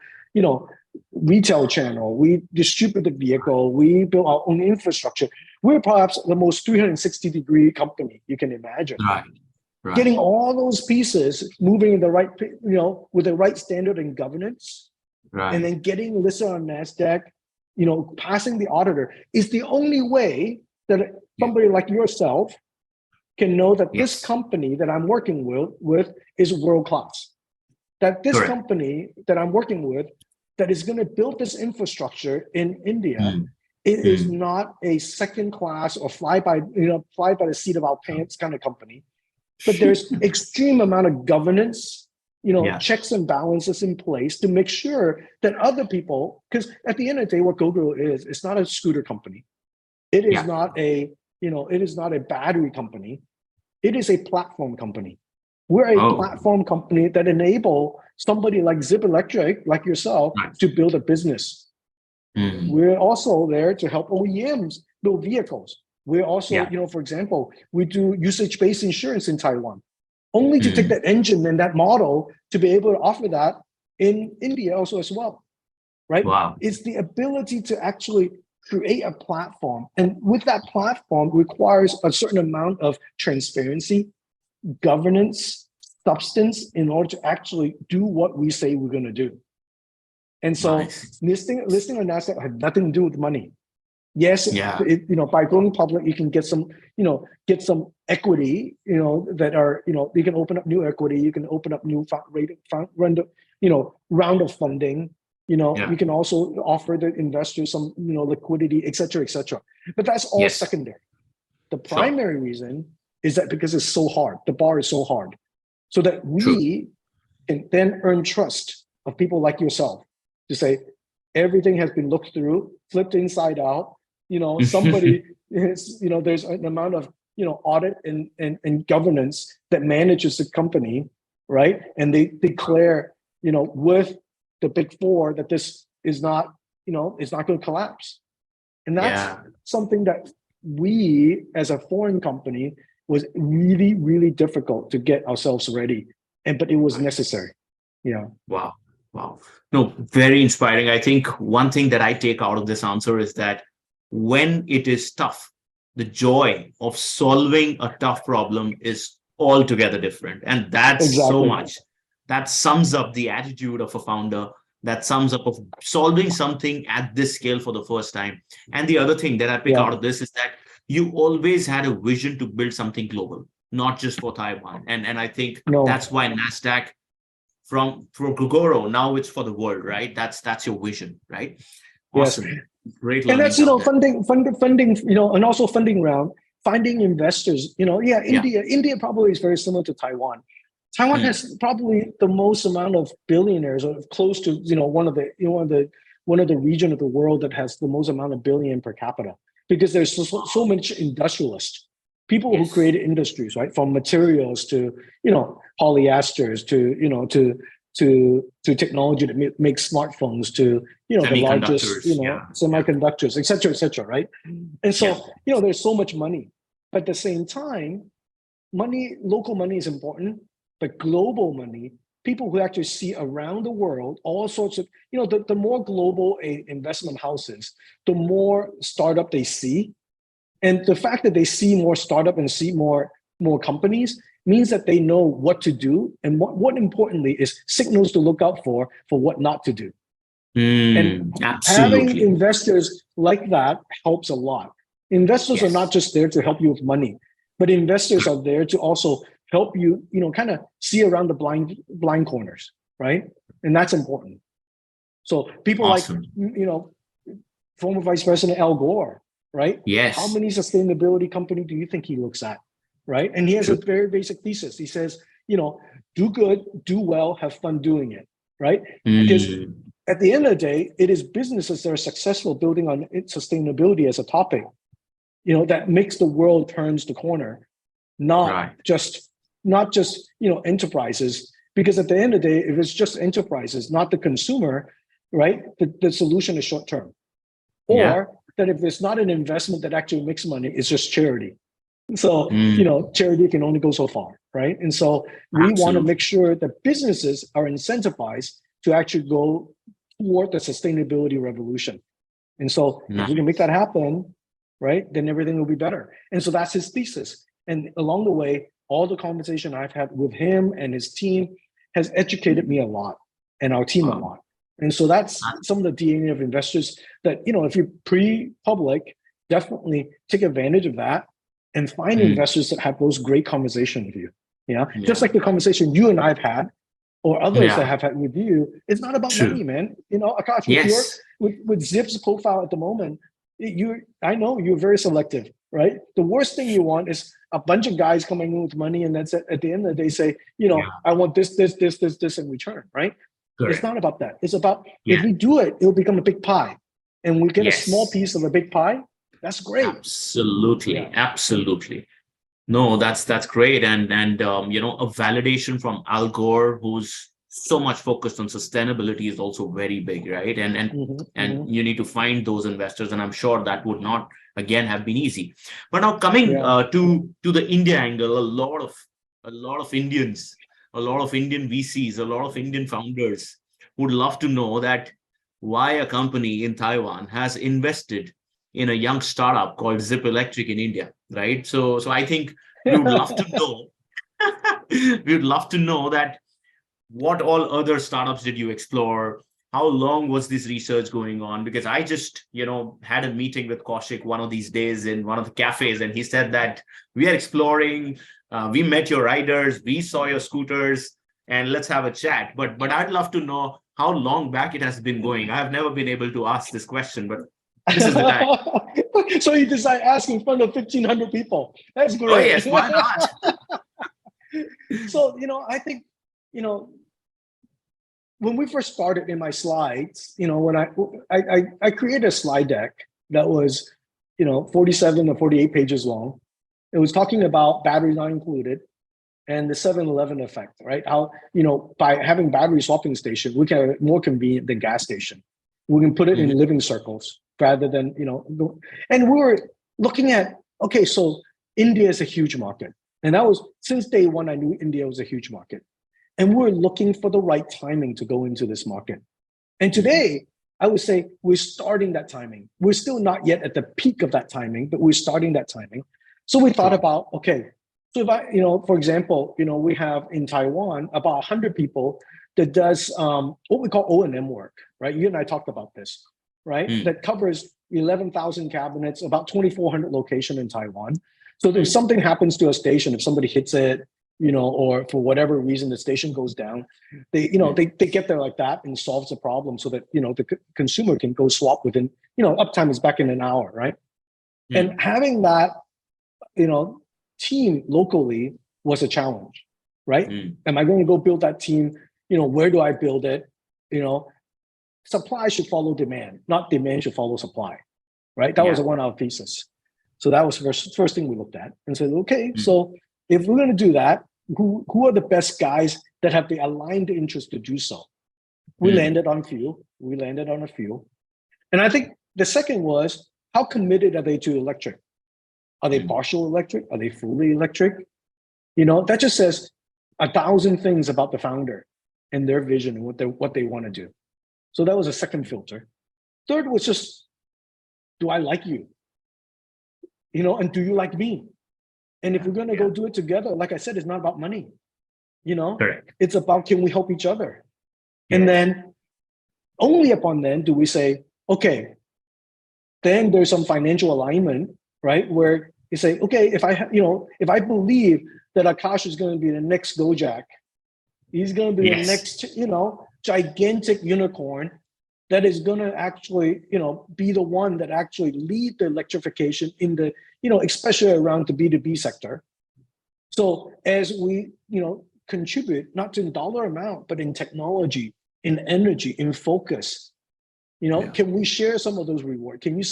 retail channel, we distribute the vehicle, we build our own infrastructure. We're perhaps the most 360-degree company you can imagine. Right. Right. Getting all those pieces moving in the right, with the right standard and governance, right. And then getting listed on NASDAQ, passing the auditor is the only way that somebody like yourself can know that this company that I'm working with is world-class. That this company that I'm working with that is going to build this infrastructure in India, it is not a second class or fly by the seat of our pants kind of company. But there's extreme amount of governance, checks and balances in place to make sure that other people, because at the end of the day, what Gogoro is, it's not a scooter company. It is not it is not a battery company. It is a platform company. We're a platform company that enable somebody like Zypp Electric, like yourself, to build a business. We're also there to help OEMs build vehicles. We're also, for example, we do usage-based insurance in Taiwan, only to take that engine and that model to be able to offer that in India also as well, right? Wow. It's the ability to actually create a platform. And with that platform requires a certain amount of transparency, governance, substance in order to actually do what we say we're going to do. And so listing on NASDAQ had nothing to do with money. Yes, by going public, you can get some, equity, that are, you can open up new equity, you can open up new round of funding, you can also offer the investors some, liquidity, et cetera, et cetera. But that's all secondary. The primary reason is that because it's so hard, the bar is so hard, so that we can then earn trust of people like yourself to say, everything has been looked through, flipped inside out. Somebody is, there's an amount of, audit and governance that manages the company, right? And they declare, with the big four that this is not, it's not going to collapse. And that's something that we as a foreign company was really, really difficult to get ourselves ready. But it was necessary. Wow. No, very inspiring. I think one thing that I take out of this answer is that when it is tough, the joy of solving a tough problem is altogether different. And that's so much. That sums up the attitude of a founder. That sums up of solving something at this scale for the first time. And the other thing that I pick out of this is that you always had a vision to build something global, not just for Taiwan. And I think that's why NASDAQ from Gogoro, now it's for the world, right? That's your vision, right? Awesome. Yes. Great. And that's, funding, and also funding round, finding investors, India probably is very similar to Taiwan. Taiwan has probably the most amount of billionaires, or close to, one of the region of the world that has the most amount of billion per capita, because there's so much industrialists, people who created industries, right? From materials to, polyesters to technology that makes smartphones to, the largest, semiconductors, et cetera, right? And so, there's so much money, but at the same time, local money is important, but global money people who actually see around the world all sorts of, the more global a investment houses, the more startup they see. And the fact that they see more startup and see more companies means that they know what to do. And what importantly is signals to look out for what not to do. And having Absolutely. investors like that helps a lot. Investors are not just there to help you with money, but investors are there to also help you, kind of see around the blind corners, right? And that's important. So people Awesome. like, former Vice President Al Gore, right? Yes. How many sustainability company do you think he looks at, right? And he has a very basic thesis. He says, do good, do well, have fun doing it, right? Because at the end of the day, it is businesses that are successful building on sustainability as a topic, that makes the world turns the corner, not just enterprises. Because at the end of the day, if it's just enterprises, not the consumer, right, the solution is short term. Or that if it's not an investment that actually makes money, it's just charity. So, charity can only go so far, right? And so we want to make sure that businesses are incentivized to actually go toward the sustainability revolution. And so if we can make that happen, right, then everything will be better. And so that's his thesis. And along the way, all the conversation I've had with him and his team has educated me a lot and our team a lot. And so that's some of the DNA of investors that, if you're pre-public, definitely take advantage of that and find investors that have those great conversations with you. Just like the conversation you and I've had, or others that have had with you. It's not about money, man. Akash, with Zypp's profile at the moment, I know you're very selective, right? The worst thing you want is a bunch of guys coming in with money, and that's at the end of the day say, I want this in return, right? Correct. It's not about that. It's about if we do it, it'll become a big pie, and we get a small piece of a big pie. That's great. Absolutely. No, that's great, and a validation from Al Gore, who's so much focused on sustainability, is also very big, right? And you need to find those investors, and I'm sure that would not again have been easy. But now coming to the India angle, a lot of Indians, a lot of Indian VCs, a lot of Indian founders would love to know that why a company in Taiwan has invested in a young startup called Zypp Electric in India, right? So I think we would love to know. We would love to know that what all other startups did you explore? How long was this research going on? Because I just, had a meeting with Kaushik one of these days in one of the cafes, and he said that we are exploring. We met your riders, we saw your scooters, and let's have a chat. But I'd love to know how long back it has been going. I have never been able to ask this question, but this is the time. So you decide ask in front of 1,500 people. That's great. Oh yes, why not? So, I think, when we first started in my slides, when I created a slide deck that was, 47 or 48 pages long. It was talking about batteries not included and the 7-Eleven effect, right? How, by having battery swapping station, we can have it more convenient than gas station. We can put it in living circles rather than, and we were looking at, okay, so India is a huge market. And that was, since day one, I knew India was a huge market. And we're looking for the right timing to go into this market. And today, I would say we're starting that timing. We're still not yet at the peak of that timing, but we're starting that timing. So we thought about, okay, so if I, for example, we have in Taiwan about 100 people that does what we call O&M work, right? You and I talked about this, right? That covers 11,000 cabinets, about 2,400 locations in Taiwan. So if something happens to a station, if somebody hits it, or for whatever reason the station goes down, they get there like that and solves the problem so that the consumer can go swap within uptime is back in an hour, right? And having that team locally was a challenge, right? Am I going to go build that team? Where do I build it? Supply should follow demand, not demand should follow supply, right? That was a 1-hour thesis. So that was the first thing we looked at and said, okay, so if we're going to do that, who are the best guys that have the aligned interest to do so? We landed on a few. And I think the second was, how committed are they to electric? Are they partial electric? Are they fully electric? That just says 1,000 things about the founder. and their vision and what they want to do. So that was a second filter. Third was just, do I like you? And do you like me? And if we're going to go do it together, like I said, it's not about money. Correct. It's about, can we help each other? And then only upon then do we say, okay, then there's some financial alignment, right? Where you say, okay, if I believe that Akash is going to be the next Gojek, he's going to be the next, gigantic unicorn that is going to actually, be the one that actually lead the electrification in the, especially around the B2B sector. So as we, contribute, not in dollar amount, but in technology, in energy, in focus, can we share some of those rewards? Can we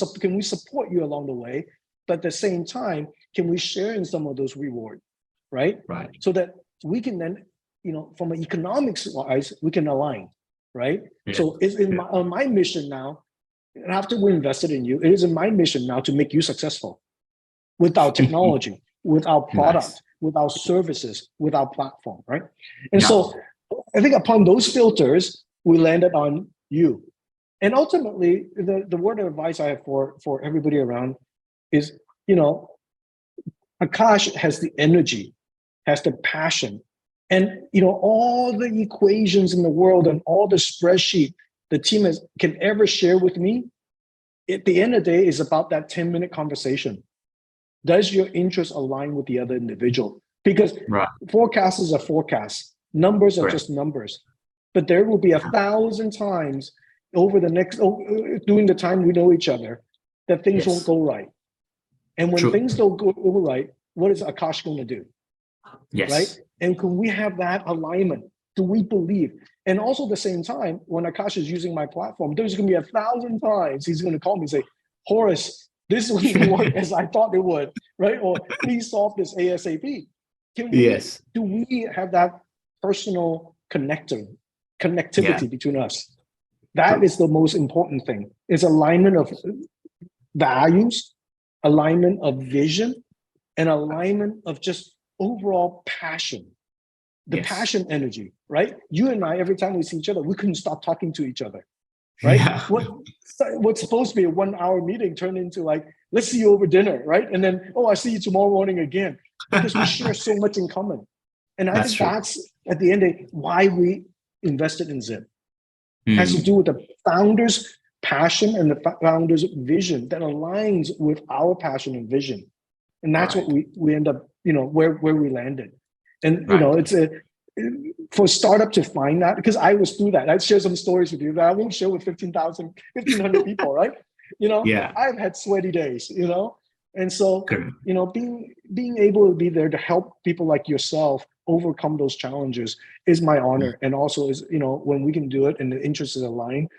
support you along the way? But at the same time, can we share in some of those rewards, right? Right. So that we can then, from an economics wise, we can align, right? Yeah. So it's in my mission now, and after we invested in you, it is in my mission now to make you successful with our technology, with our product, with our services, with our platform, right? And so I think upon those filters, we landed on you. And ultimately, the word of advice I have for everybody around is, Akash has the energy, has the passion, and all the equations in the world and all the spreadsheet the team can ever share with me, at the end of the day is about that 10-minute conversation. Does your interest align with the other individual? Because forecasts is a forecast. Numbers are just numbers. But there will be 1,000 times over the next, during the time we know each other, that things won't go right. And when things don't go right, what is Akash going to do? Yes. Right? And can we have that alignment? Do we believe? And also at the same time, when Akash is using my platform, there's going to be 1,000 times he's going to call me and say, Horace, this wouldn't work as I thought it would, right? Or please solve this ASAP. Do we have that personal connectivity between us? That is the most important thing. It's alignment of values, alignment of vision, and alignment of just overall passion. The passion energy, right? You and I, every time we see each other, we couldn't stop talking to each other, right? Yeah. What's supposed to be a 1-hour meeting turned into like, let's see you over dinner, right? And then, I see you tomorrow morning again, because we share so much in common. And I think that's, at the end of the day, why we invested in Zypp. Has to do with the founder's passion and the founder's vision that aligns with our passion and vision. And that's what we end up, where we landed. And, it's for startup to find that, because I was through that. I'd share some stories with you that I won't share with 1,500 people, right? I've had sweaty days, and so, being able to be there to help people like yourself overcome those challenges is my honor. And also is, when we can do it and the interests is aligned,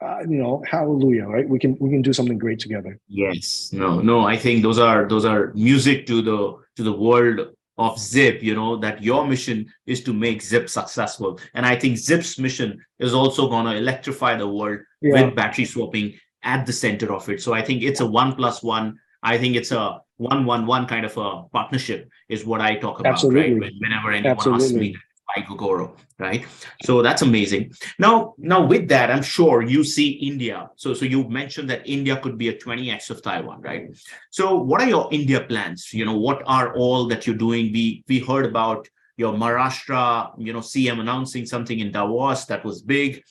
hallelujah, right? We can do something great together. Yes. No, I think those are music to the world of Zypp, that your mission is to make Zypp successful. And I think Zypp's mission is also going to electrify the world with battery swapping at the center of it. So I think it's a 1+1. I think it's a 1-1-1 kind of a partnership is what I talk about, right? Whenever anyone asks me by Gogoro, right? So that's amazing. Now with that, I'm sure you see India. So you mentioned that India could be a 20x of Taiwan, right? So what are your India plans? What are all that you're doing? We heard about your Maharashtra, CM announcing something in Davos that was big.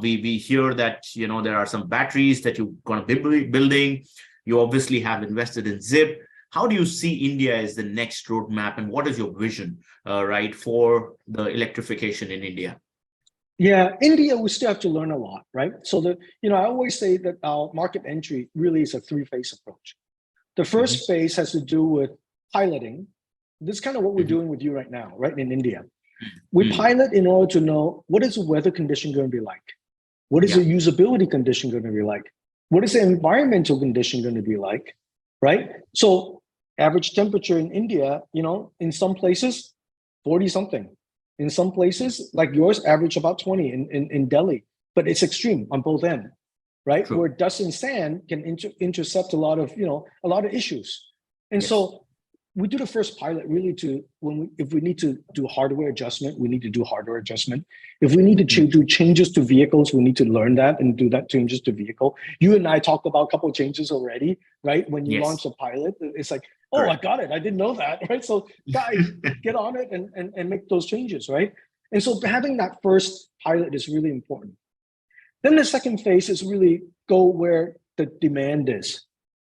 We hear that, there are some batteries that you're going to be building. You obviously have invested in Zypp. How do you see India as the next roadmap, and what is your vision, for the electrification in India? Yeah, India, we still have to learn a lot, right? So I always say that our market entry really is a 3-phase approach. The first phase has to do with piloting. This is kind of what we're doing with you right now, right, in India. We pilot in order to know what is the weather condition going to be like? What is the usability condition going to be like? What is the environmental condition going to be like, right? So average temperature in India, in some places, 40 something. In some places, like yours, average about 20 in Delhi, but it's extreme on both ends, right? True. Where dust and sand can intercept a lot of issues. And so we do the first pilot really if we need to do hardware adjustment, we need to do hardware adjustment. If we need to do changes to vehicles, we need to learn that and do that changes to vehicle. You and I talked about a couple of changes already, right? When you launch a pilot, it's like, oh, I got it. I didn't know that, right? So guys, get on it and make those changes, right? And so having that first pilot is really important. Then the second phase is really go where the demand is,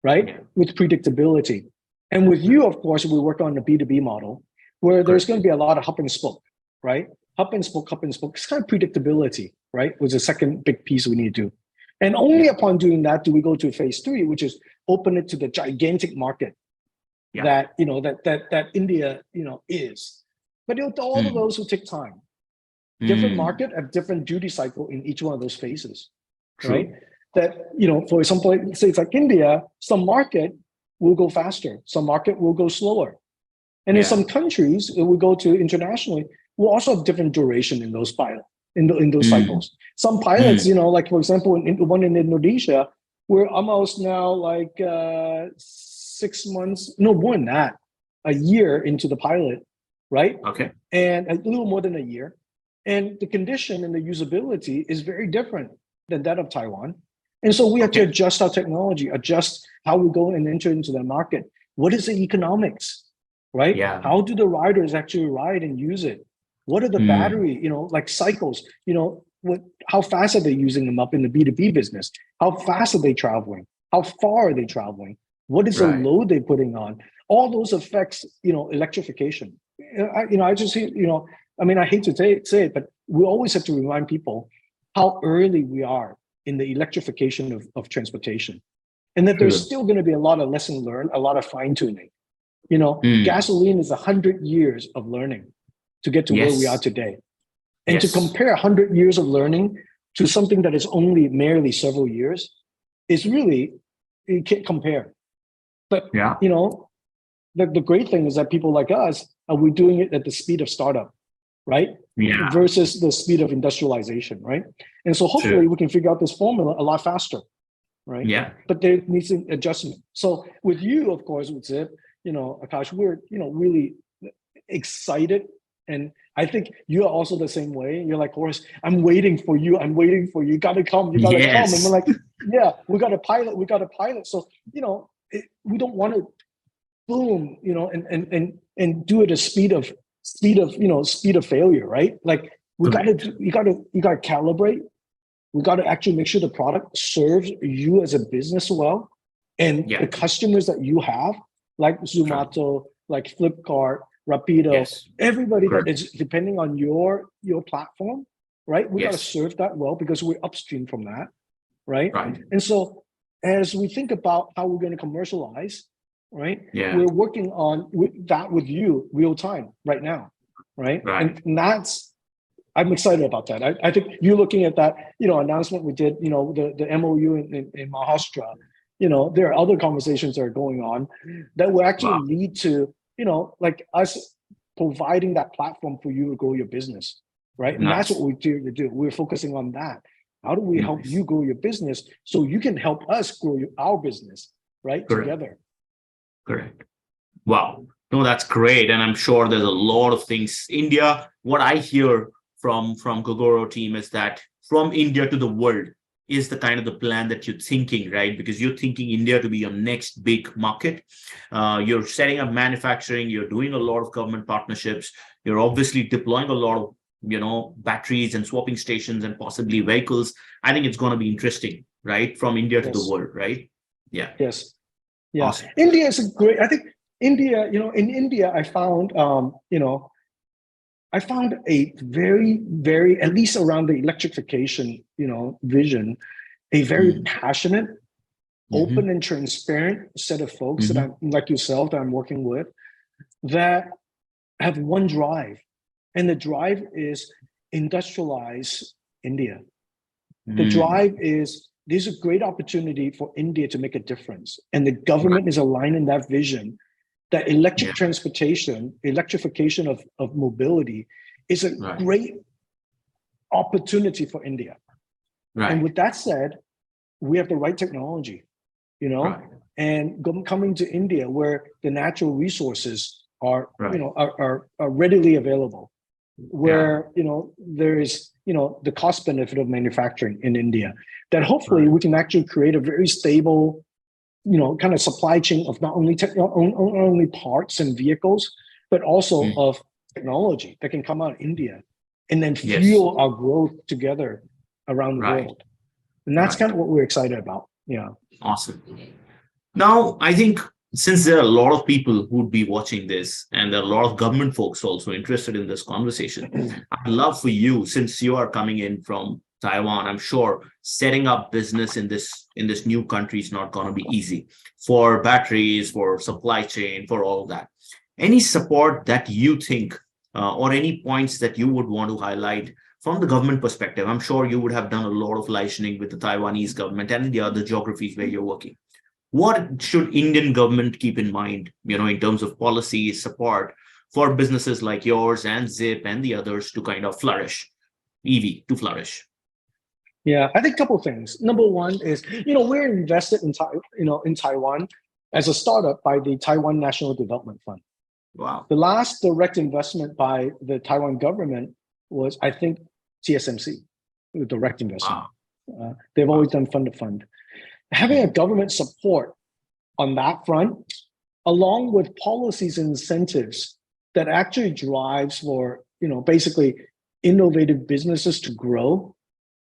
right? With predictability. And with you, of course, we work on the B2B model where there's going to be a lot of hub and spoke, right? Hub and spoke. It's kind of predictability, right? Was the second big piece we need to do. And only upon doing that do we go to phase 3, which is open it to the gigantic market that, that India, is. But all of those will take time. Different market have different duty cycle in each one of those phases, right? That, for example, say it's like India, some market will go faster, some market will go slower. And in some countries, it will go to internationally, we'll also have different duration in those in those cycles. Some pilots, like for example, one in Indonesia, we're almost now like 6 months, no more than that, a year into the pilot, right? Okay. And a little more than a year. And the condition and the usability is very different than that of Taiwan. And so we have to adjust our technology, adjust how we go and enter into the market. What is the economics, right? Yeah. How do the riders actually ride and use it? What are the battery, like cycles, how fast are they using them up in the B2B business? How fast are they traveling? How far are they traveling? What is the load they're putting on? All those affects, electrification. I just see, I hate to say it, but we always have to remind people how early we are in the electrification of transportation. And that there's still going to be a lot of lesson learned, a lot of fine tuning. Gasoline is 100 years of learning to get to where we are today. And to compare 100 years of learning to something that is only merely several years is really, you can't compare. But, the great thing is that people like us, we're doing it at the speed of startup, right? Yeah. Versus the speed of industrialization, right? And so hopefully we can figure out this formula a lot faster, right? Yeah. But there needs an adjustment. So with you, of course, with Zypp, Akash, we're, really excited. And I think you are also the same way. You're like, Horace, I'm waiting for you. You got to come. You got to come. And we're like, yeah, we got a pilot. So, we don't want to boom, and do it at speed of failure, right? Like you got to calibrate. We got to actually make sure the product serves you as a business well, and the customers that you have, like Zomato, like Flipkart, Rapido, everybody that is depending on your platform, right? We got to serve that well because we're upstream from that, right? And so as we think about how we're going to commercialize, right? We're working on that with you real time right now, right? And that's, I'm excited about that. I think you're looking at that, announcement we did, the MOU in Maharashtra, there are other conversations that are going on that will actually lead to, like us providing that platform for you to grow your business, right? And that's what we're here to do. We're focusing on that. How do we help you grow your business so you can help us grow our business, right? Together. Correct. Wow. No, that's great. And I'm sure there's a lot of things. India, what I hear from Gogoro team is that from India to the world is the kind of the plan that you're thinking, right? Because you're thinking India to be your next big market. You're setting up manufacturing. You're doing a lot of government partnerships. You're obviously deploying a lot of, batteries and swapping stations and possibly vehicles. I think it's going to be interesting, right? From India to the world, right? Yeah. Yes. Yeah. Awesome. India is a great, I think India, in India, I found, I found a very, very, at least around the electrification, vision, a very passionate, open and transparent set of folks that I'm like yourself, that I'm working with, that have one drive. And the drive is industrialize India. The drive is, there's a great opportunity for India to make a difference. And the government is aligned in that vision that electric transportation, electrification of mobility is a great opportunity for India. And with that said, we have the right technology, and coming to India, where the natural resources are, Right. are readily available, where, Yeah. there is, the cost benefit of manufacturing in India, that hopefully Right. we can actually create a very stable, kind of supply chain of not only parts and vehicles, but also Mm. of technology that can come out of India and then Yes. fuel our growth together around the Right. world. And that's kind Right. of what we're excited about. Yeah. Awesome. Now, I think since there are a lot of people who would be watching this, and there are a lot of government folks also interested in this conversation, I'd love for you, since you are coming in from Taiwan, I'm sure setting up business in this new country is not going to be easy for batteries, for supply chain, for all that. Any support that you think, or any points that you would want to highlight from the government perspective? I'm sure you would have done a lot of licensing with the Taiwanese government and the other geographies where you're working. What should Indian government keep in mind, in terms of policy support for businesses like yours and Zypp and the others to kind of flourish, EV to flourish? Yeah, I think a couple of things. Number one is, we're invested in Taiwan as a startup by the Taiwan National Development Fund. Wow. The last direct investment by the Taiwan government was, I think, TSMC, the direct investment. Wow. They've always done fund to fund. Having a government support on that front, along with policies and incentives that actually drives for, basically innovative businesses to grow,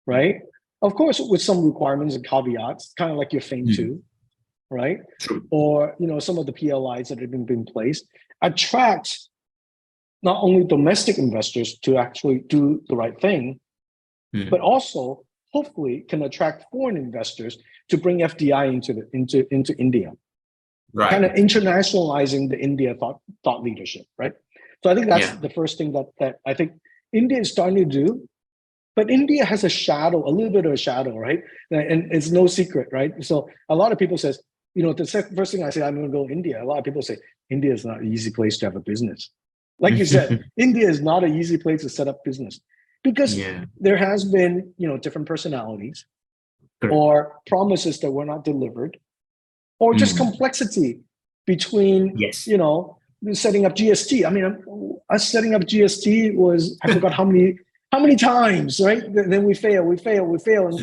right? Of course, with some requirements and caveats, kind of like your FAME 2, right? True. Or, some of the PLIs that have been in place, attracts not only domestic investors to actually do the right thing, but also hopefully can attract foreign investors to bring FDI into India, kind of Right. internationalizing the India thought leadership, right? So I think that's Yeah. the first thing that I think India is starting to do. But India has a little bit of a shadow, right? And it's no secret, right? So a lot of people says, the first thing I say, I'm going to go to India. A lot of people say, India is not an easy place to have a business. Like you said, India is not an easy place to set up business because Yeah. there has been, different personalities Correct. or promises that were not delivered, or just complexity between, Yes. setting up GST. I mean, us setting up GST was, I forgot how many times, right? Then we fail, and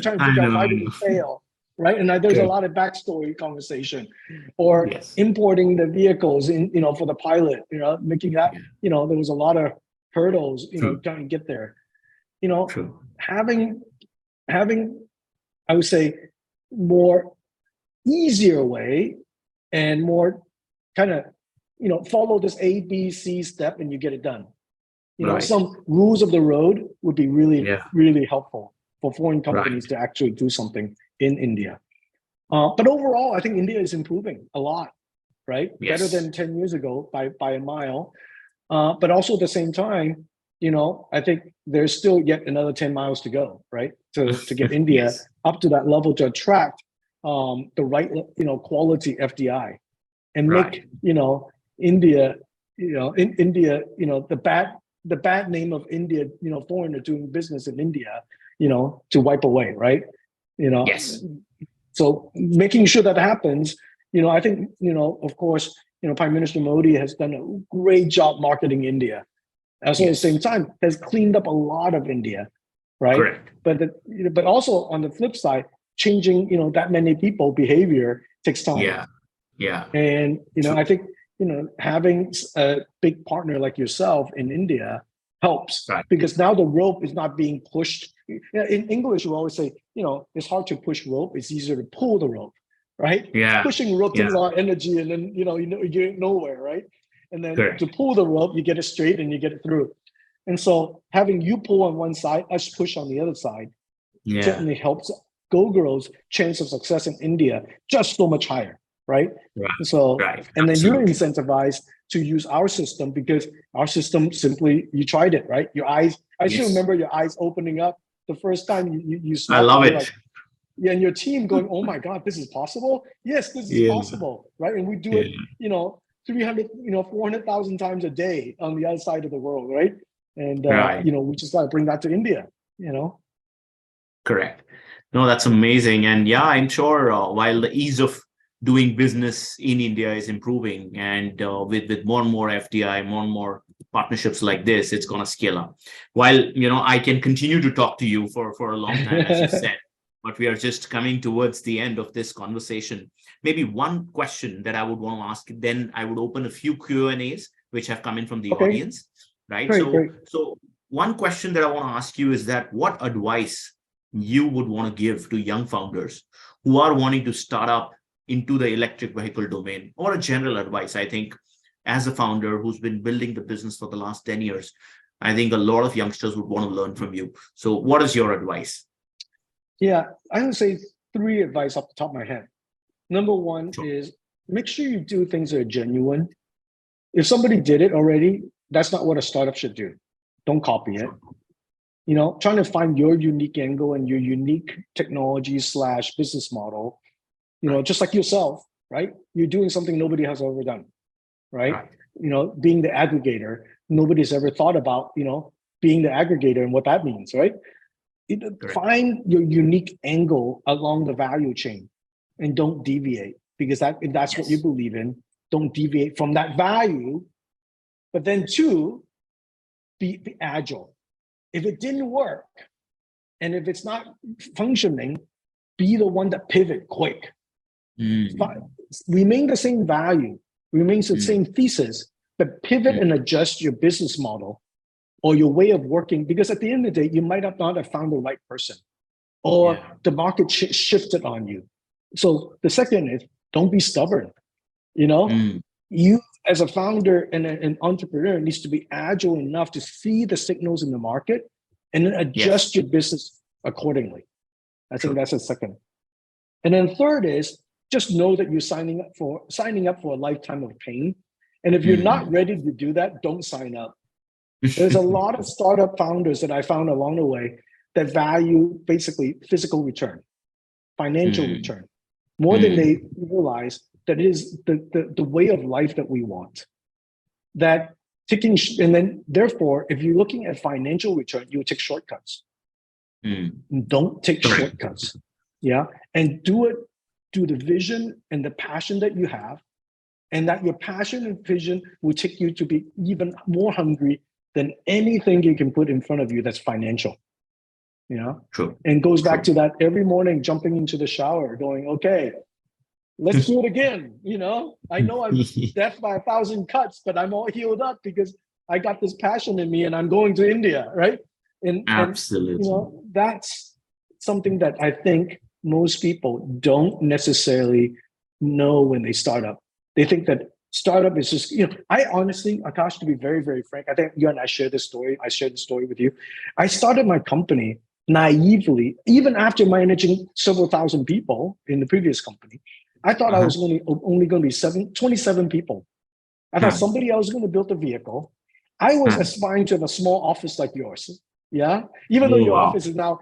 trying to I figure out know. why I did we know. fail, right? And there's a Good. lot of backstory conversation, or Yes. importing the vehicles in, for the pilot, making that, Yeah. there was a lot of hurdles, True. trying to get there. True. Having, I would say, more easier way and more kind of, follow this A, B, C step and you get it done. Right. Some rules of the road would be really, Yeah. really helpful for foreign Right. companies to actually do something in India. But overall, I think India is improving a lot, right? Better Yes. than 10 years ago by a mile. But also at the same time, I think there's still yet another 10 miles to go, right? To get India Yes. up to that level to attract the right, quality FDI and Right. make, India, in India, the bad name of India, foreigner doing business in India, to wipe away, right? Yes. So making sure that happens, I think, of course, Prime Minister Modi has done a great job marketing India. Also at the same time, has cleaned up a lot of India, right? Correct. But also on the flip side, changing, that many people behavior takes time. Yeah. Yeah. And, True. I think, having a big partner like yourself in India helps, Right. because now the rope is not being pushed. In English, we always say, it's hard to push rope. It's easier to pull the rope, right? Yeah. Pushing rope Yeah. takes a lot of energy, and then, you get nowhere, right? And then Correct. to pull the rope, you get it straight and you get it through. And so having you pull on one side, us push on the other side, Yeah. certainly helps Gogoro's chance of success in India just so much higher, right? Right. So, Right. and then you're Absolutely. incentivized to use our system because our system simply, you tried it, right? Your eyes, I still Yes. remember your eyes opening up the first time you I smelled love it. You're it. like, yeah, and your team going, oh my God, this is possible? Yes, this is Yeah. possible, right? And we do Yeah. it, 300, 400,000 times a day on the other side of the world, right? And, Right. we just got to bring that to India, Correct. No, that's amazing. And yeah, I'm sure while the ease of doing business in India is improving, and with more and more FDI, more and more partnerships like this, it's going to scale up. While I can continue to talk to you for a long time, as you said, but we are just coming towards the end of this conversation. Maybe one question that I would want to ask, then I would open a few Q&As which have come in from the Okay. audience, right? Great. So one question that I want to ask you is that what advice you would want to give to young founders who are wanting to start up into the electric vehicle domain, or a general advice? I think as a founder who's been building the business for the last 10 years, I think a lot of youngsters would want to learn from you. So what is your advice? Yeah, I would say 3 advice off the top of my head. Number 1 Sure. is make sure you do things that are genuine. If somebody did it already, that's not what a startup should do. Don't copy it. Sure. Trying to find your unique angle and your unique technology / business model, just like yourself, right? You're doing something nobody has ever done, right? Being the aggregator, nobody's ever thought about, being the aggregator and what that means, right? Find your unique angle along the value chain and don't deviate, because if that's what you believe in, don't deviate from that value. But then 2, be agile. If it didn't work, and if it's not functioning, be the one that pivot quick. Remain the same value, remains the same thesis, but pivot and adjust your business model or your way of working, because at the end of the day, you might not have found the right person, or the market shifted on you. So the second is, don't be stubborn. You as a founder and an entrepreneur needs to be agile enough to see the signals in the market and then adjust your business accordingly. I think that's the second. And then third is, just know that you're signing up for a lifetime of pain. And if you're not ready to do that, don't sign up. There's a lot of startup founders that I found along the way that value basically physical return, financial return, more than they realize that it is the way of life that we want. And then therefore, if you're looking at financial return, you take shortcuts. Don't take shortcuts. And do it through the vision and the passion that you have, and that your passion and vision will take you to be even more hungry than anything you can put in front of you that's financial. And goes back to that every morning, jumping into the shower going, okay, let's do it again. I know I'm death by 1,000 cuts, but I'm all healed up because I got this passion in me and I'm going to India, right? Absolutely. And, that's something that I think most people don't necessarily know when they start up. They think that startup is just, I honestly, Akash, to be very, very frank, I think you and I shared this story. I shared the story with you. I started my company naively, even after managing several thousand people in the previous company. I thought I was only going to be 27 people. I thought somebody else was going to build the vehicle. I was aspiring to have a small office like yours. Even though your office is now,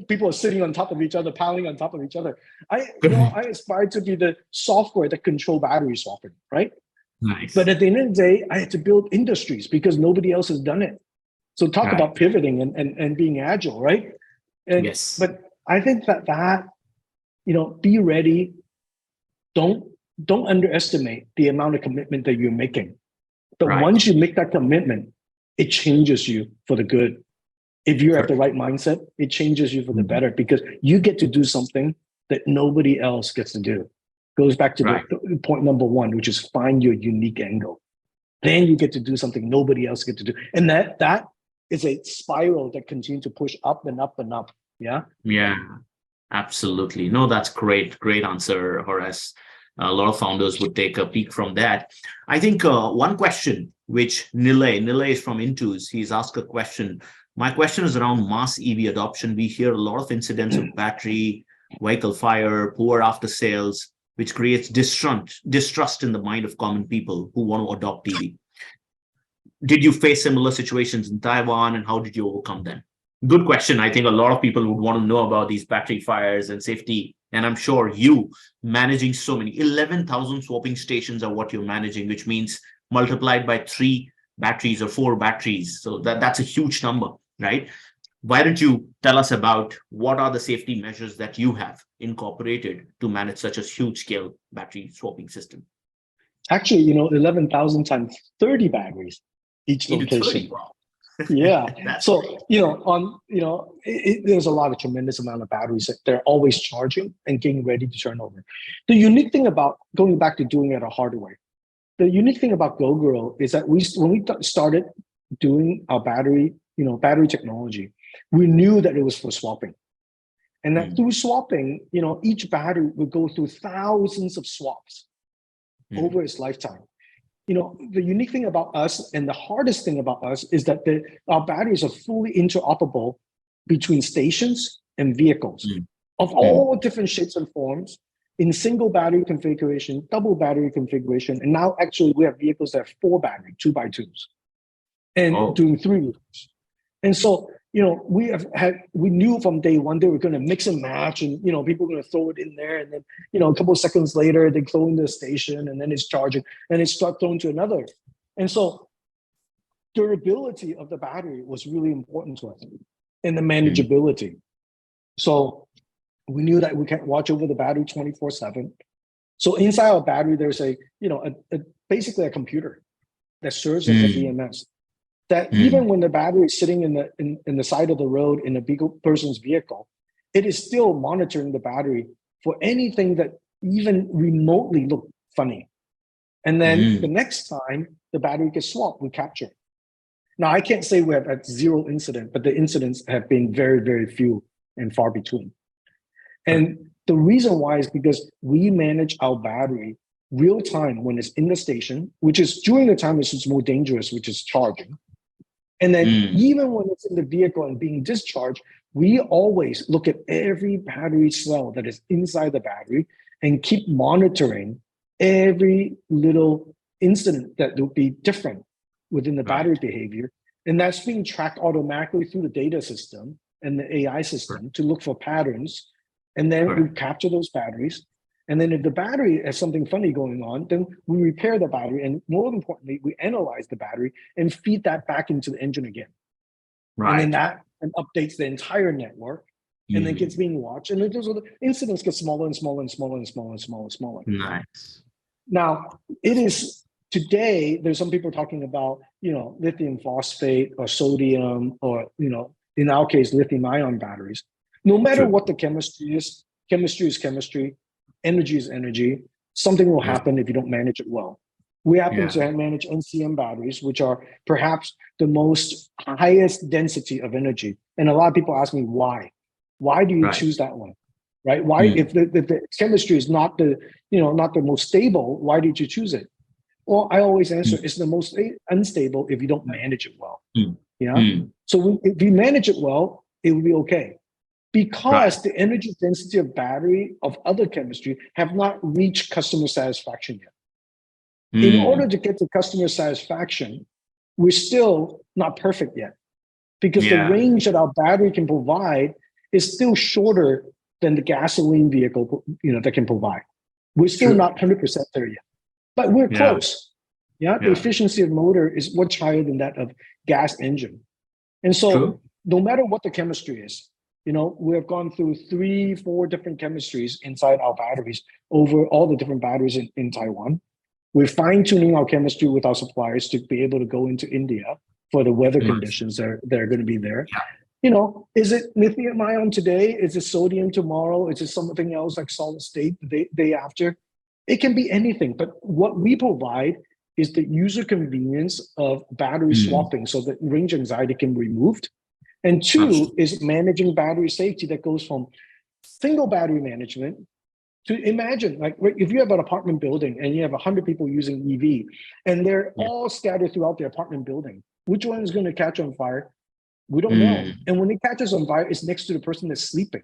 people are sitting on top of each other, piling on top of each other. I aspired to be the software that control battery swapping, right? Nice. But at the end of the day, I had to build industries because nobody else has done it. So talk about pivoting and being agile, right? But I think that be ready. Don't underestimate the amount of commitment that you're making. But once you make that commitment, it changes you for the good. If you're at the right mindset, it changes you for the better, because you get to do something that nobody else gets to do. Goes back to the point number 1, which is find your unique angle. Then you get to do something nobody else gets to do. And that is a spiral that continues to push up and up and up. Yeah, absolutely. No, that's great. Great answer, Horace. A lot of founders would take a peek from that. I think one question which Nilay is from Intus, he's asked a question. My question is around mass EV adoption. We hear a lot of incidents of battery, vehicle fire, poor after sales, which creates distrust in the mind of common people who want to adopt EV. Did you face similar situations in Taiwan, and how did you overcome them? Good question. I think a lot of people would want to know about these battery fires and safety. And I'm sure you managing so many, 11,000 swapping stations are what you're managing, which means multiplied by 3 batteries or 4 batteries. So that's a huge number, right? why don't you tell us about what are the safety measures that you have incorporated to manage such a huge scale battery swapping system? Actually, 11,000 times 30 batteries each Into 30. location. Wow. Yeah. That's So, great. there's a lot of tremendous amount of batteries that they're always charging and getting ready to turn over. The unique thing about going back to doing it a harder way, the unique thing about Gogoro is that when we started doing our battery technology, we knew that it was for swapping. And that through swapping, each battery would go through thousands of swaps over its lifetime. The unique thing about us and the hardest thing about us is that our batteries are fully interoperable between stations and vehicles of all different shapes and forms in single battery configuration, double battery configuration. And now actually we have vehicles that have 4 battery, 2x2s, and doing 3 wheels. And so, we knew from day one they were going to mix and match, and people were going to throw it in there, and then a couple of seconds later they throw in the station, and then it's charging, and it starts throwing to another. And so, durability of the battery was really important to us, and the manageability. So we knew that we can't watch over the battery 24/7. So inside our battery, there's basically a computer that serves as a BMS. That even when the battery is sitting in the side of the road in a person's vehicle, it is still monitoring the battery for anything that even remotely look funny. And then the next time the battery gets swapped, we capture it. Now, I can't say we have had 0 incident, but the incidents have been very, very few and far between. And the reason why is because we manage our battery real time when it's in the station, which is during the time it's more dangerous, which is charging. And then even when it's in the vehicle and being discharged, we always look at every battery cell that is inside the battery and keep monitoring every little incident that will be different within the battery behavior. And that's being tracked automatically through the data system and the AI system to look for patterns. And then we capture those batteries. And then if the battery has something funny going on, then we repair the battery. And more importantly, we analyze the battery and feed that back into the engine again. And then that updates the entire network and then gets being watched. And then those other incidents get smaller and smaller and smaller and smaller and smaller and smaller. Nice. Now, it is today, there's some people talking about, lithium phosphate or sodium or, in our case, lithium ion batteries. No matter what the chemistry is chemistry. Energy is energy. Something will happen if you don't manage it well. We happen to manage NCM batteries, which are perhaps the most highest density of energy. And a lot of people ask me why. Why do you choose that one? Right? Why, if the chemistry is not the most stable, why did you choose it? Well, I always answer, it's the most unstable if you don't manage it well. So if you manage it well, it will be okay. Because the energy density of battery of other chemistry have not reached customer satisfaction yet. In order to get to customer satisfaction, we're still not perfect yet. Because the range that our battery can provide is still shorter than the gasoline vehicle that can provide. We're still not 100% there yet. But we're close. The efficiency of motor is much higher than that of gas engine. And so no matter what the chemistry is, we have gone through 3-4 different chemistries inside our batteries over all the different batteries in Taiwan. We're fine-tuning our chemistry with our suppliers to be able to go into India for the weather conditions that are going to be there. Is it lithium ion today? Is it sodium tomorrow? Is it something else like solid state the day after? It can be anything. But what we provide is the user convenience of battery swapping so that range anxiety can be removed. And 2 is managing battery safety that goes from single battery management to imagine, like if you have an apartment building and you have 100 people using EV and they're all scattered throughout the apartment building, which one is going to catch on fire? We don't know. And when it catches on fire, it's next to the person that's sleeping.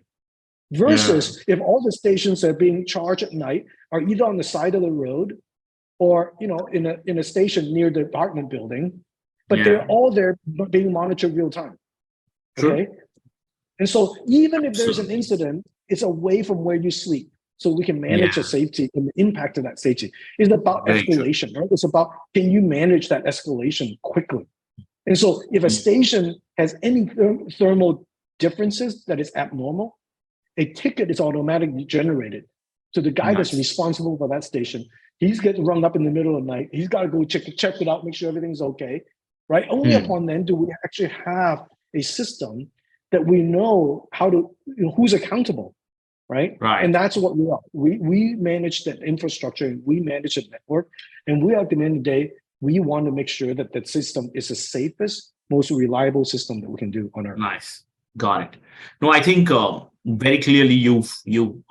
Versus if all the stations that are being charged at night are either on the side of the road or in a station near the apartment building, but they're all there being monitored real time. Okay. And so even if there's an incident, it's away from where you sleep. So we can manage the safety and the impact of that safety. It's about escalation, right? It's about, can you manage that escalation quickly? And so if a station has any thermal differences that is abnormal, a ticket is automatically generated. So the guy that's Nice. responsible for that station, he's getting rung up in the middle of the night. He's got to go check it out, make sure everything's okay, right? Only upon then do we actually have a system that we know how to, who's accountable, right? Right. And that's what we are. We manage that infrastructure, and we manage the network, and we, at the end of the day, we want to make sure that that system is the safest, most reliable system that we can do on Earth. Nice. Got it. No, I think very clearly you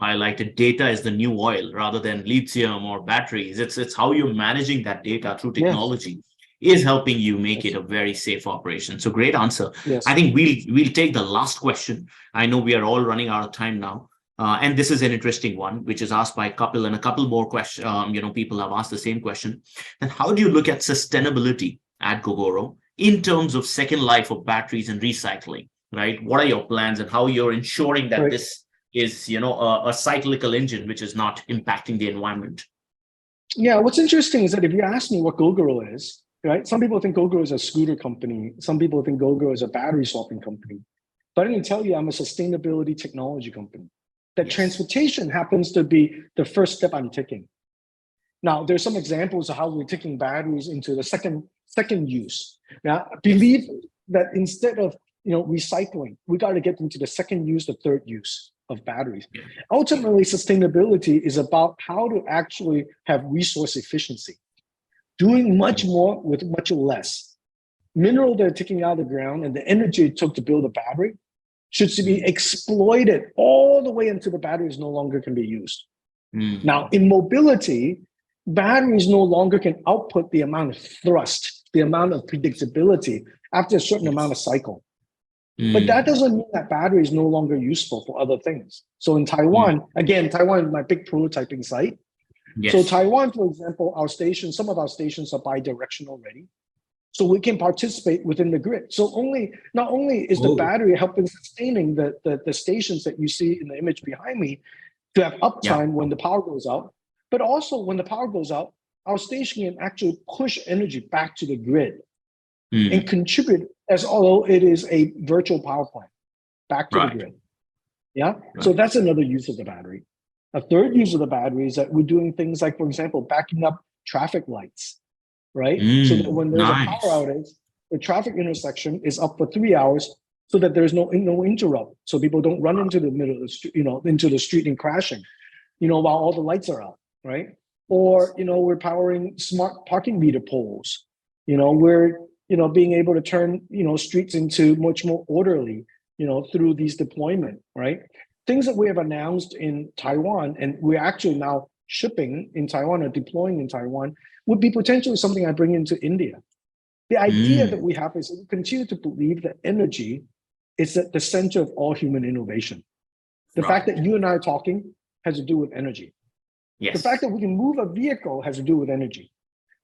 highlighted data is the new oil rather than lithium or batteries. It's how you're managing that data through technology is helping you make it a very safe operation. So great answer. Yes. I think we'll take the last question. I know we are all running out of time now. And this is an interesting one, which is asked by a couple more questions. People have asked the same question. And how do you look at sustainability at Gogoro in terms of second life of batteries and recycling? Right? What are your plans and how you're ensuring that this is, a cyclical engine which is not impacting the environment? Yeah, what's interesting is that if you ask me what Gogoro is, right? Some people think Gogoro is a scooter company. Some people think Gogoro is a battery swapping company. But I can tell you I'm a sustainability technology company. That transportation happens to be the first step I'm taking. Now, there's some examples of how we're taking batteries into the second use. Now, I believe that instead of recycling, we got to get into the second use, the third use of batteries. Ultimately, sustainability is about how to actually have resource efficiency, doing much more with much less. Mineral they're taking out of the ground and the energy it took to build a battery should be exploited all the way until the batteries no longer can be used. Now, in mobility, batteries no longer can output the amount of thrust, the amount of predictability after a certain amount of cycle. But that doesn't mean that battery is no longer useful for other things. So in Taiwan, again, Taiwan is my big prototyping site. Yes. So Taiwan, for example, some of our stations are bi-directional already. So we can participate within the grid. So not only is the battery helping sustaining the stations that you see in the image behind me to have uptime when the power goes out, but also when the power goes out, our station can actually push energy back to the grid and contribute as although it is a virtual power plant back to the grid. Yeah. So that's another use of the battery. A third use of the battery is that we're doing things like, for example, backing up traffic lights, right? So that when there's a power outage, the traffic intersection is up for 3 hours so that there's no interrupt. So people don't run into the middle of the street, into the street and crashing, while all the lights are out, right? Or, we're powering smart parking meter poles. We're, being able to turn, streets into much more orderly, through these deployment, right? Things that we have announced in Taiwan, and we're actually now shipping in Taiwan or deploying in Taiwan, would be potentially something I bring into India. The idea that we have is that we continue to believe that energy is at the center of all human innovation. The fact that you and I are talking has to do with energy. Yes. The fact that we can move a vehicle has to do with energy.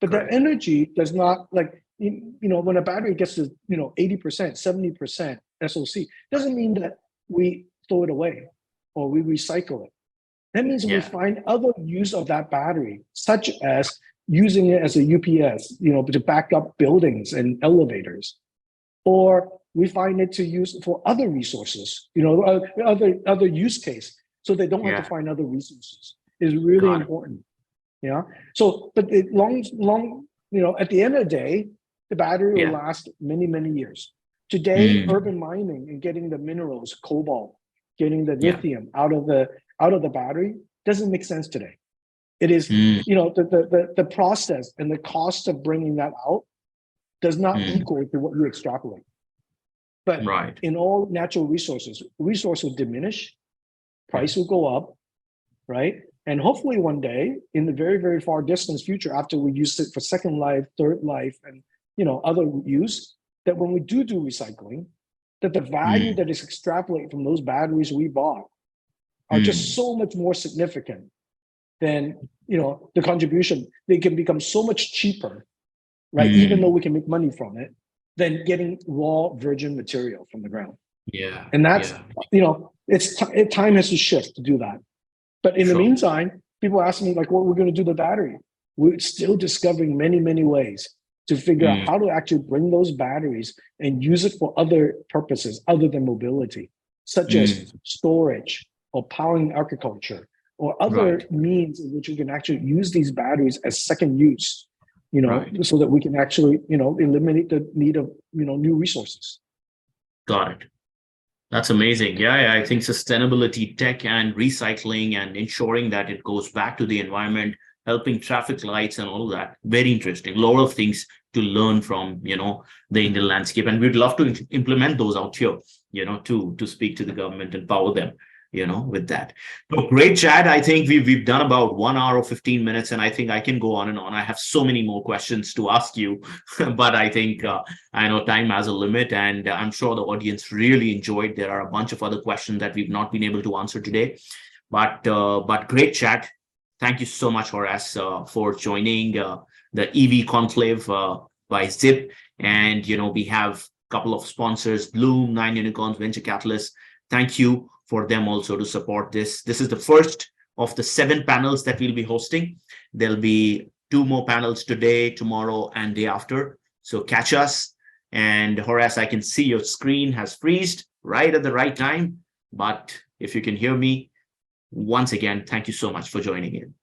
But that energy does not, when a battery gets to 80%, 70% SOC, doesn't mean that we throw it away or we recycle it. That means we find other use of that battery, such as using it as a UPS, to back up buildings and elevators, or we find it to use for other resources, other use case, so they don't have to find other resources. Is really important. Yeah. So, but at the end of the day, the battery will last many, many years. Today, urban mining and getting the minerals, cobalt, getting the lithium out of the battery doesn't make sense today. It is, the process and the cost of bringing that out does not equal to what you extrapolate. But in all natural resources will diminish, price will go up, right? And hopefully one day in the very, very far distance future, after we use it for second life, third life, and other use, that when we do recycling, that the value that is extrapolated from those batteries we bought are just so much more significant than the contribution. They can become so much cheaper, right? Even though we can make money from it, than getting raw virgin material from the ground. Yeah. And that's time has to shift to do that. But in the meantime, people ask me what we're going to do with the battery. We're still discovering many, many ways to figure out Mm, how to actually bring those batteries and use it for other purposes other than mobility, such as mm, storage or powering agriculture or right, other means in which we can actually use these batteries as second use, right. so that we can actually, eliminate the need of, new resources. Got it. That's amazing. Yeah, I think sustainability, tech, and recycling, and ensuring that it goes back to the environment, helping traffic lights and all of that. Very interesting. A lot of things to learn from, the Indian landscape, and we'd love to implement those out here, to speak to the government and power them, with that. So great chat. I think we've done about 1 hour or 15 minutes, and I think I can go on and on. I have so many more questions to ask you, but I think I know time has a limit, and I'm sure the audience really enjoyed. There are a bunch of other questions that we've not been able to answer today, but great chat. Thank you so much, Horace, for joining the EV Conclave by Zypp, and we have a couple of sponsors: Blume, Nine Unicorns, Venture Catalyst. Thank you for them also to support this. This is the first of the 7 panels that we'll be hosting. There'll be 2 more panels today, tomorrow, and day after. So catch us. And Horace, I can see your screen has freezed right at the right time. But if you can hear me, once again, thank you so much for joining in.